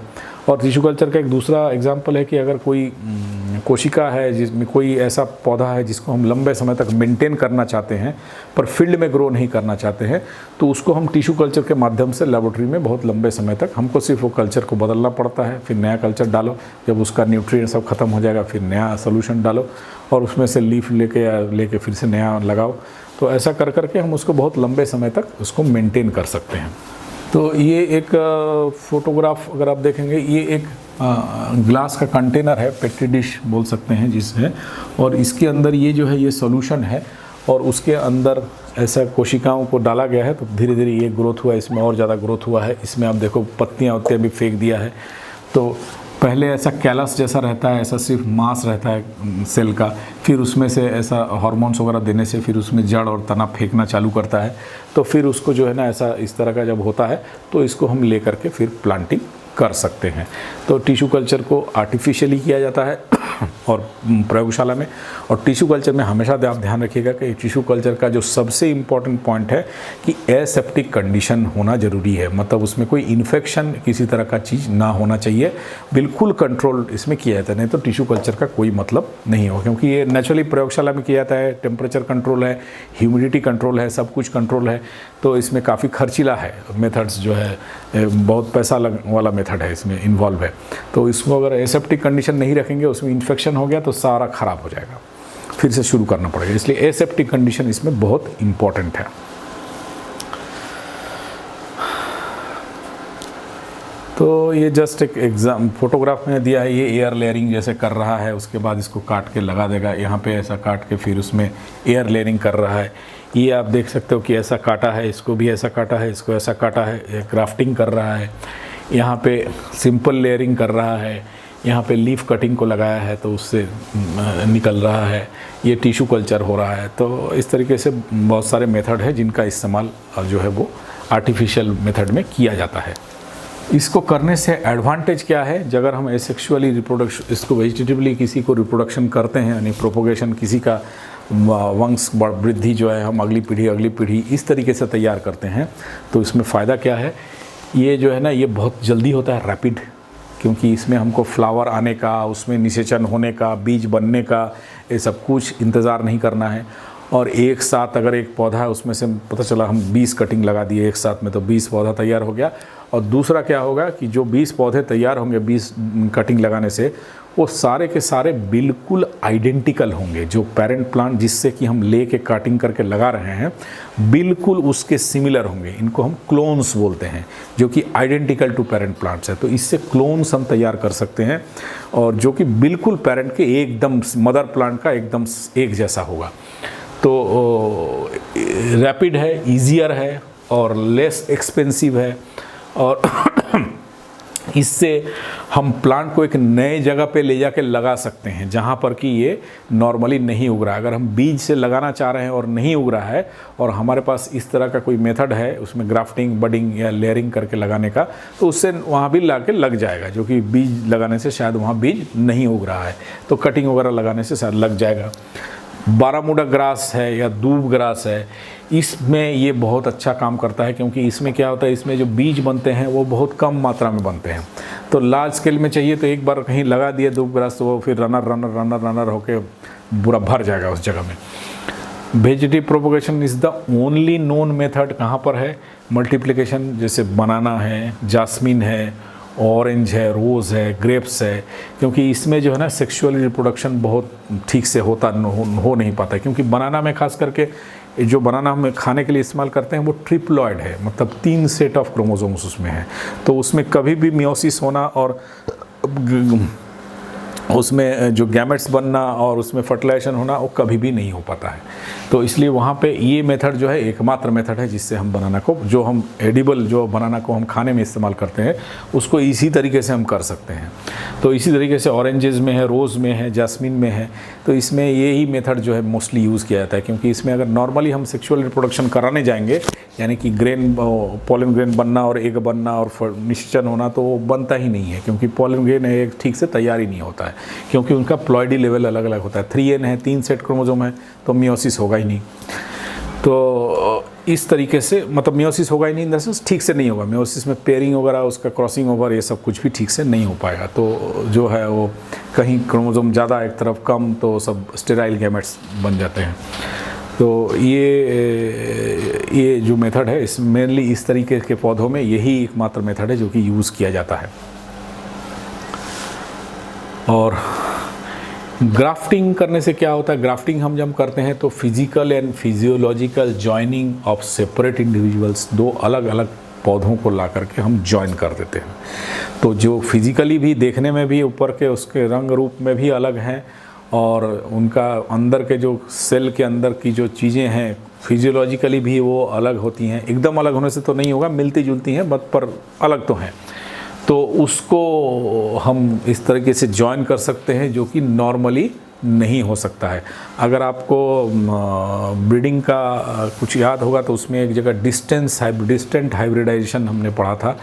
और टिश्यू कल्चर का एक दूसरा एग्जाम्पल है कि अगर कोई कोशिका है जिसमें कोई ऐसा पौधा है जिसको हम लंबे समय तक मेंटेन करना चाहते हैं पर फील्ड में ग्रो नहीं करना चाहते हैं, तो उसको हम टिश्यू कल्चर के माध्यम से लेबोरेटरी में बहुत लंबे समय तक हमको सिर्फ वो कल्चर को बदलना पड़ता है। फिर नया कल्चर डालो, जब उसका न्यूट्रिएंट सब खत्म हो जाएगा फिर नया सोल्यूशन डालो और उसमें से लीफ लेके फिर से नया लगाओ। तो ऐसा कर करके हम उसको बहुत लंबे समय तक उसको मेंटेन कर सकते हैं। तो ये एक फ़ोटोग्राफ अगर आप देखेंगे, ये एक ग्लास का कंटेनर है, पेट्री डिश बोल सकते हैं जिसमें, और इसके अंदर ये जो है ये सॉल्यूशन है और उसके अंदर ऐसा कोशिकाओं को डाला गया है। तो धीरे धीरे ये ग्रोथ हुआ, इसमें और ज़्यादा ग्रोथ हुआ है। इसमें आप देखो पत्तियाँ भी फेंक दिया है। तो पहले ऐसा कैलस जैसा रहता है, ऐसा सिर्फ मांस रहता है सेल का, फिर उसमें से ऐसा हार्मोन्स वगैरह देने से फिर उसमें जड़ और तना फेंकना चालू करता है। तो फिर उसको जो है ना ऐसा इस तरह का जब होता है तो इसको हम ले करके फिर प्लांटिंग कर सकते हैं। तो टिश्यू कल्चर को आर्टिफिशियली किया जाता है और प्रयोगशाला में। और टिश्यू कल्चर में हमेशा आप ध्यान रखिएगा कि टिश्यू कल्चर का जो सबसे इम्पॉर्टेंट पॉइंट है कि एसेप्टिक कंडीशन होना ज़रूरी है, मतलब उसमें कोई इन्फेक्शन किसी तरह का चीज़ ना होना चाहिए। बिल्कुल कंट्रोल इसमें किया जाता है, नहीं तो टिश्यू कल्चर का कोई मतलब नहीं हो, क्योंकि ये नेचुरली प्रयोगशाला में किया जाता है। टेम्परेचर कंट्रोल है, ह्यूमिडिटी कंट्रोल है, सब कुछ कंट्रोल है। तो इसमें काफ़ी खर्चीला है, मेथड्स जो है बहुत पैसा वाला मेथड है, इसमें इन्वॉल्व है। तो इसको अगर एसेप्टिक कंडीशन नहीं रखेंगे, उसमें इन्फेक्शन हो गया तो सारा ख़राब हो जाएगा, फिर से शुरू करना पड़ेगा। इसलिए एसेप्टिक कंडीशन इसमें बहुत इम्पॉर्टेंट है। तो ये जस्ट एक एग्जाम फोटोग्राफ में दिया है। ये एयर लेयरिंग जैसे कर रहा है, उसके बाद इसको काट के लगा देगा यहाँ पे, ऐसा काट के फिर उसमें एयर लेयरिंग कर रहा है। ये आप देख सकते हो कि ऐसा काटा है, इसको भी ऐसा काटा है, इसको ऐसा काटा है, क्राफ्टिंग कर रहा है। यहाँ पे सिंपल लेयरिंग कर रहा है, यहाँ पे लीफ कटिंग को लगाया है तो उससे निकल रहा है। ये टिश्यू कल्चर हो रहा है। तो इस तरीके से बहुत सारे मेथड है जिनका इस्तेमाल जो है वो आर्टिफिशियल मेथड में किया जाता है। इसको करने से एडवांटेज क्या है, अगर हम एसेक्सुअली रिप्रोडक्शन, इसको वेजिटेटिवली किसी को रिप्रोडक्शन करते हैं, यानी प्रोपोगेशन, किसी का वंश वृद्धि जो है हम अगली पीढ़ी इस तरीके से तैयार करते हैं, तो इसमें फ़ायदा क्या है, ये जो है ना ये बहुत जल्दी होता है, रैपिड, क्योंकि इसमें हमको फ्लावर आने का, उसमें निषेचन होने का, बीज बनने का, ये सब कुछ इंतज़ार नहीं करना है। और एक साथ अगर एक पौधा है उसमें से पता चला हम 20 कटिंग लगा दिए एक साथ में, तो 20 पौधा तैयार हो गया। और दूसरा क्या होगा कि जो 20 पौधे तैयार होंगे 20 कटिंग लगाने से, वो सारे के सारे बिल्कुल आइडेंटिकल होंगे। जो पेरेंट प्लांट जिससे कि हम ले के काटिंग करके लगा रहे हैं बिल्कुल उसके सिमिलर होंगे। इनको हम क्लोन्स बोलते हैं, जो कि आइडेंटिकल टू पेरेंट प्लांट्स है। तो इससे क्लोन्स हम तैयार कर सकते हैं और जो कि बिल्कुल पेरेंट के एकदम मदर प्लांट का एकदम एक जैसा होगा। तो रैपिड है, ईजियर है और लेस एक्सपेंसिव है और इससे हम प्लांट को एक नए जगह पे ले जाके लगा सकते हैं जहाँ पर कि ये नॉर्मली नहीं उग रहा है। अगर हम बीज से लगाना चाह रहे हैं और नहीं उग रहा है और हमारे पास इस तरह का कोई मेथड है उसमें ग्राफ्टिंग, बडिंग या लेयरिंग करके लगाने का, तो उससे वहाँ भी ला के लग जाएगा, जो कि बीज लगाने से शायद वहाँ बीज नहीं उग रहा है, तो कटिंग वगैरह लगाने से शायद लग जाएगा। बारामूडा ग्रास है या दूब ग्रास है, इसमें ये बहुत अच्छा काम करता है, क्योंकि इसमें क्या होता है, इसमें जो बीज बनते हैं वो बहुत कम मात्रा में बनते हैं। तो लार्ज स्केल में चाहिए तो एक बार कहीं लगा दिया दूब ग्रास तो वो फिर रनर होके पूरा भर जाएगा उस जगह में। Vegetative propagation is the only known method कहाँ पर है, मल्टीप्लिकेशन, जैसे बनाना है, जास्मिन है, ऑरेंज है, रोज़ है, ग्रेप्स है, क्योंकि इसमें जो है ना सेक्सुअल रिप्रोडक्शन बहुत ठीक से हो नहीं पाता है, क्योंकि बनाना में खास करके जो बनाना हम खाने के लिए इस्तेमाल करते हैं वो ट्रिप्लॉइड है, मतलब 3 सेट ऑफ क्रोमोसोम्स उसमें है, तो उसमें कभी भी मियोसिस होना और उसमें जो गैमेट्स बनना और उसमें फर्टिलाइजेशन होना वो कभी भी नहीं हो पाता है। तो इसलिए वहाँ पे ये मेथड जो है एकमात्र मेथड है जिससे हम बनाना को, जो हम एडिबल जो बनाना को हम खाने में इस्तेमाल करते हैं उसको इसी तरीके से हम कर सकते हैं। तो इसी तरीके से ऑरेंजेस में है, रोज़ में है, जास्मिन में है, तो इसमें यही मेथड जो है मोस्टली यूज़ किया जाता है, क्योंकि इसमें अगर नॉर्मली हम सेक्सुअल रिप्रोडक्शन कराने जाएंगे, यानी कि ग्रेन पॉलन ग्रेन बनना और एग बनना और निश्चन होना, तो वो बनता ही नहीं है, क्योंकि पॉलन ग्रेन एग ठीक से तैयार ही नहीं होता है, क्योंकि उनका प्लॉइडी लेवल अलग अलग होता है। 3n है, 3 सेट क्रोमोसोम है, तो मियोसिस होगा ही नहीं। तो इस तरीके से मतलब मियोसिस होगा ही नहीं, इन द सेंस ठीक से नहीं होगा। मियोसिस में पेयरिंग वगैरह, उसका क्रॉसिंग ओवर, ये सब कुछ भी ठीक से नहीं हो पाएगा। तो जो है वो कहीं क्रोमोसोम ज़्यादा एक तरफ कम, तो सब स्टेराइल गैमेट्स बन जाते हैं। तो ये जो मेथड है इस मेनली इस तरीके के पौधों में यही एकमात्र मेथड है जो कि यूज़ किया जाता है। और ग्राफ्टिंग करने से क्या होता है, ग्राफ्टिंग हम जब करते हैं तो physical and physiological joining of separate individuals, 2 अलग अलग पौधों को ला करके हम जॉइन कर देते हैं। तो जो फिजिकली भी देखने में भी ऊपर के उसके रंग रूप में भी अलग हैं, और उनका अंदर के जो सेल के अंदर की जो चीज़ें हैं फिजियोलॉजिकली भी वो अलग होती हैं। एकदम अलग होने से तो नहीं होगा, मिलती जुलती हैं बट पर अलग तो हैं। तो उसको हम इस तरीके से जॉइन कर सकते हैं जो कि नॉर्मली नहीं हो सकता है। अगर आपको ब्रीडिंग का कुछ याद होगा तो उसमें एक जगह डिस्टेंट हाइब्रिडाइजेशन हमने पढ़ा था।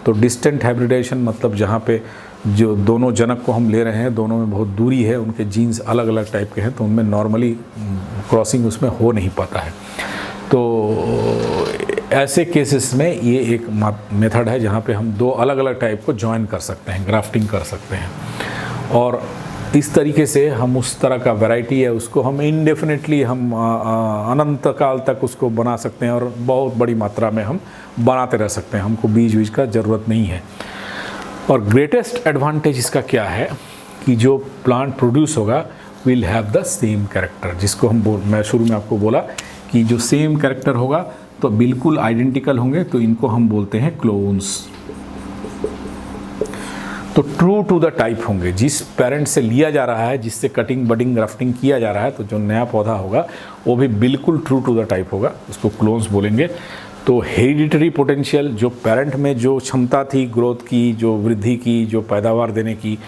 तो डिस्टेंट हाइब्रिडाइजेशन मतलब जहाँ पे जो दोनों जनक को हम ले रहे हैं, दोनों में बहुत दूरी है, उनके जीन्स अलग अलग टाइप के हैं, तो उनमें नॉर्मली क्रॉसिंग उसमें हो नहीं पाता है। तो ऐसे केसेस में ये एक मेथड है जहाँ पे हम 2 अलग अलग टाइप को जॉइन कर सकते हैं, ग्राफ्टिंग कर सकते हैं, और इस तरीके से हम उस तरह का वैरायटी है उसको हम इनडेफिनेटली हम अनंत काल तक उसको बना सकते हैं, और बहुत बड़ी मात्रा में हम बनाते रह सकते हैं, हमको बीज का ज़रूरत नहीं है। और ग्रेटेस्ट एडवांटेज इसका क्या है कि जो प्लांट प्रोड्यूस होगा will have the same character, जिसको मैं शुरू में आपको बोला कि जो सेम कैरेक्टर होगा तो बिल्कुल आइडेंटिकल होंगे, तो इनको हम बोलते हैं क्लोन्स। तो ट्रू टू द टाइप होंगे, जिस पेरेंट से लिया जा रहा है, जिससे कटिंग बडिंग ग्राफ्टिंग किया जा रहा है, तो जो नया पौधा होगा वो भी बिल्कुल ट्रू टू द टाइप होगा, उसको क्लोन्स बोलेंगे। तो हेरिडिटरी पोटेंशियल, जो पेरेंट में जो क्षमता थी ग्रोथ की, जो वृद्धि की, जो पैदावार देने की,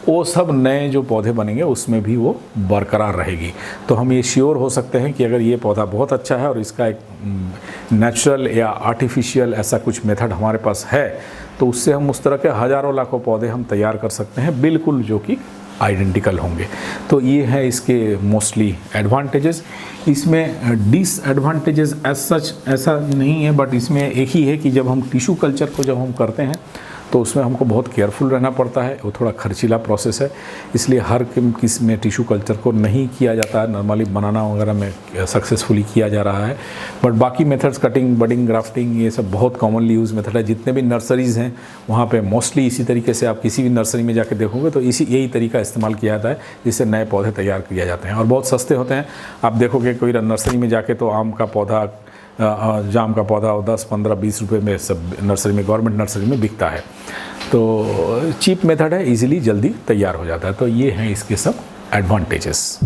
वो सब नए जो पौधे बनेंगे उसमें भी वो बरकरार रहेगी। तो हम ये श्योर हो सकते हैं कि अगर ये पौधा बहुत अच्छा है और इसका एक नेचुरल या आर्टिफिशियल ऐसा कुछ मेथड हमारे पास है, तो उससे हम उस तरह के हज़ारों लाखों पौधे हम तैयार कर सकते हैं, बिल्कुल जो कि आइडेंटिकल होंगे। तो ये है इसके मोस्टली एडवांटेजेस। इसमें डिसएडवांटेजेस एज सच ऐसा नहीं है, बट इसमें एक ही है कि जब हम टिश्यू कल्चर को जब हम करते हैं तो उसमें हमको बहुत केयरफुल रहना पड़ता है, वो थोड़ा खर्चीला प्रोसेस है, इसलिए हर किस्म में टिश्यू कल्चर को नहीं किया जाता है। नॉर्मली बनाना वगैरह में सक्सेसफुली किया जा रहा है, बट बाकी मेथड्स कटिंग बडिंग ग्राफ्टिंग ये सब बहुत कॉमनली यूज़ मेथड है। जितने भी नर्सरीज़ हैं वहाँ पे मोस्टली इसी तरीके से, आप किसी भी नर्सरी में जाके देखोगे तो यही तरीका इस्तेमाल किया जाता है जिससे नए पौधे तैयार किए जाते हैं, और बहुत सस्ते होते हैं। आप देखोगे कोई नर्सरी में जाके तो आम का पौधा, जाम का पौधा 10, 15, 20 रुपये में सब नर्सरी में, गवर्नमेंट नर्सरी में बिकता है। तो चीप मेथड है, इजीली जल्दी तैयार हो जाता है। तो ये हैं इसके सब एडवांटेजेस।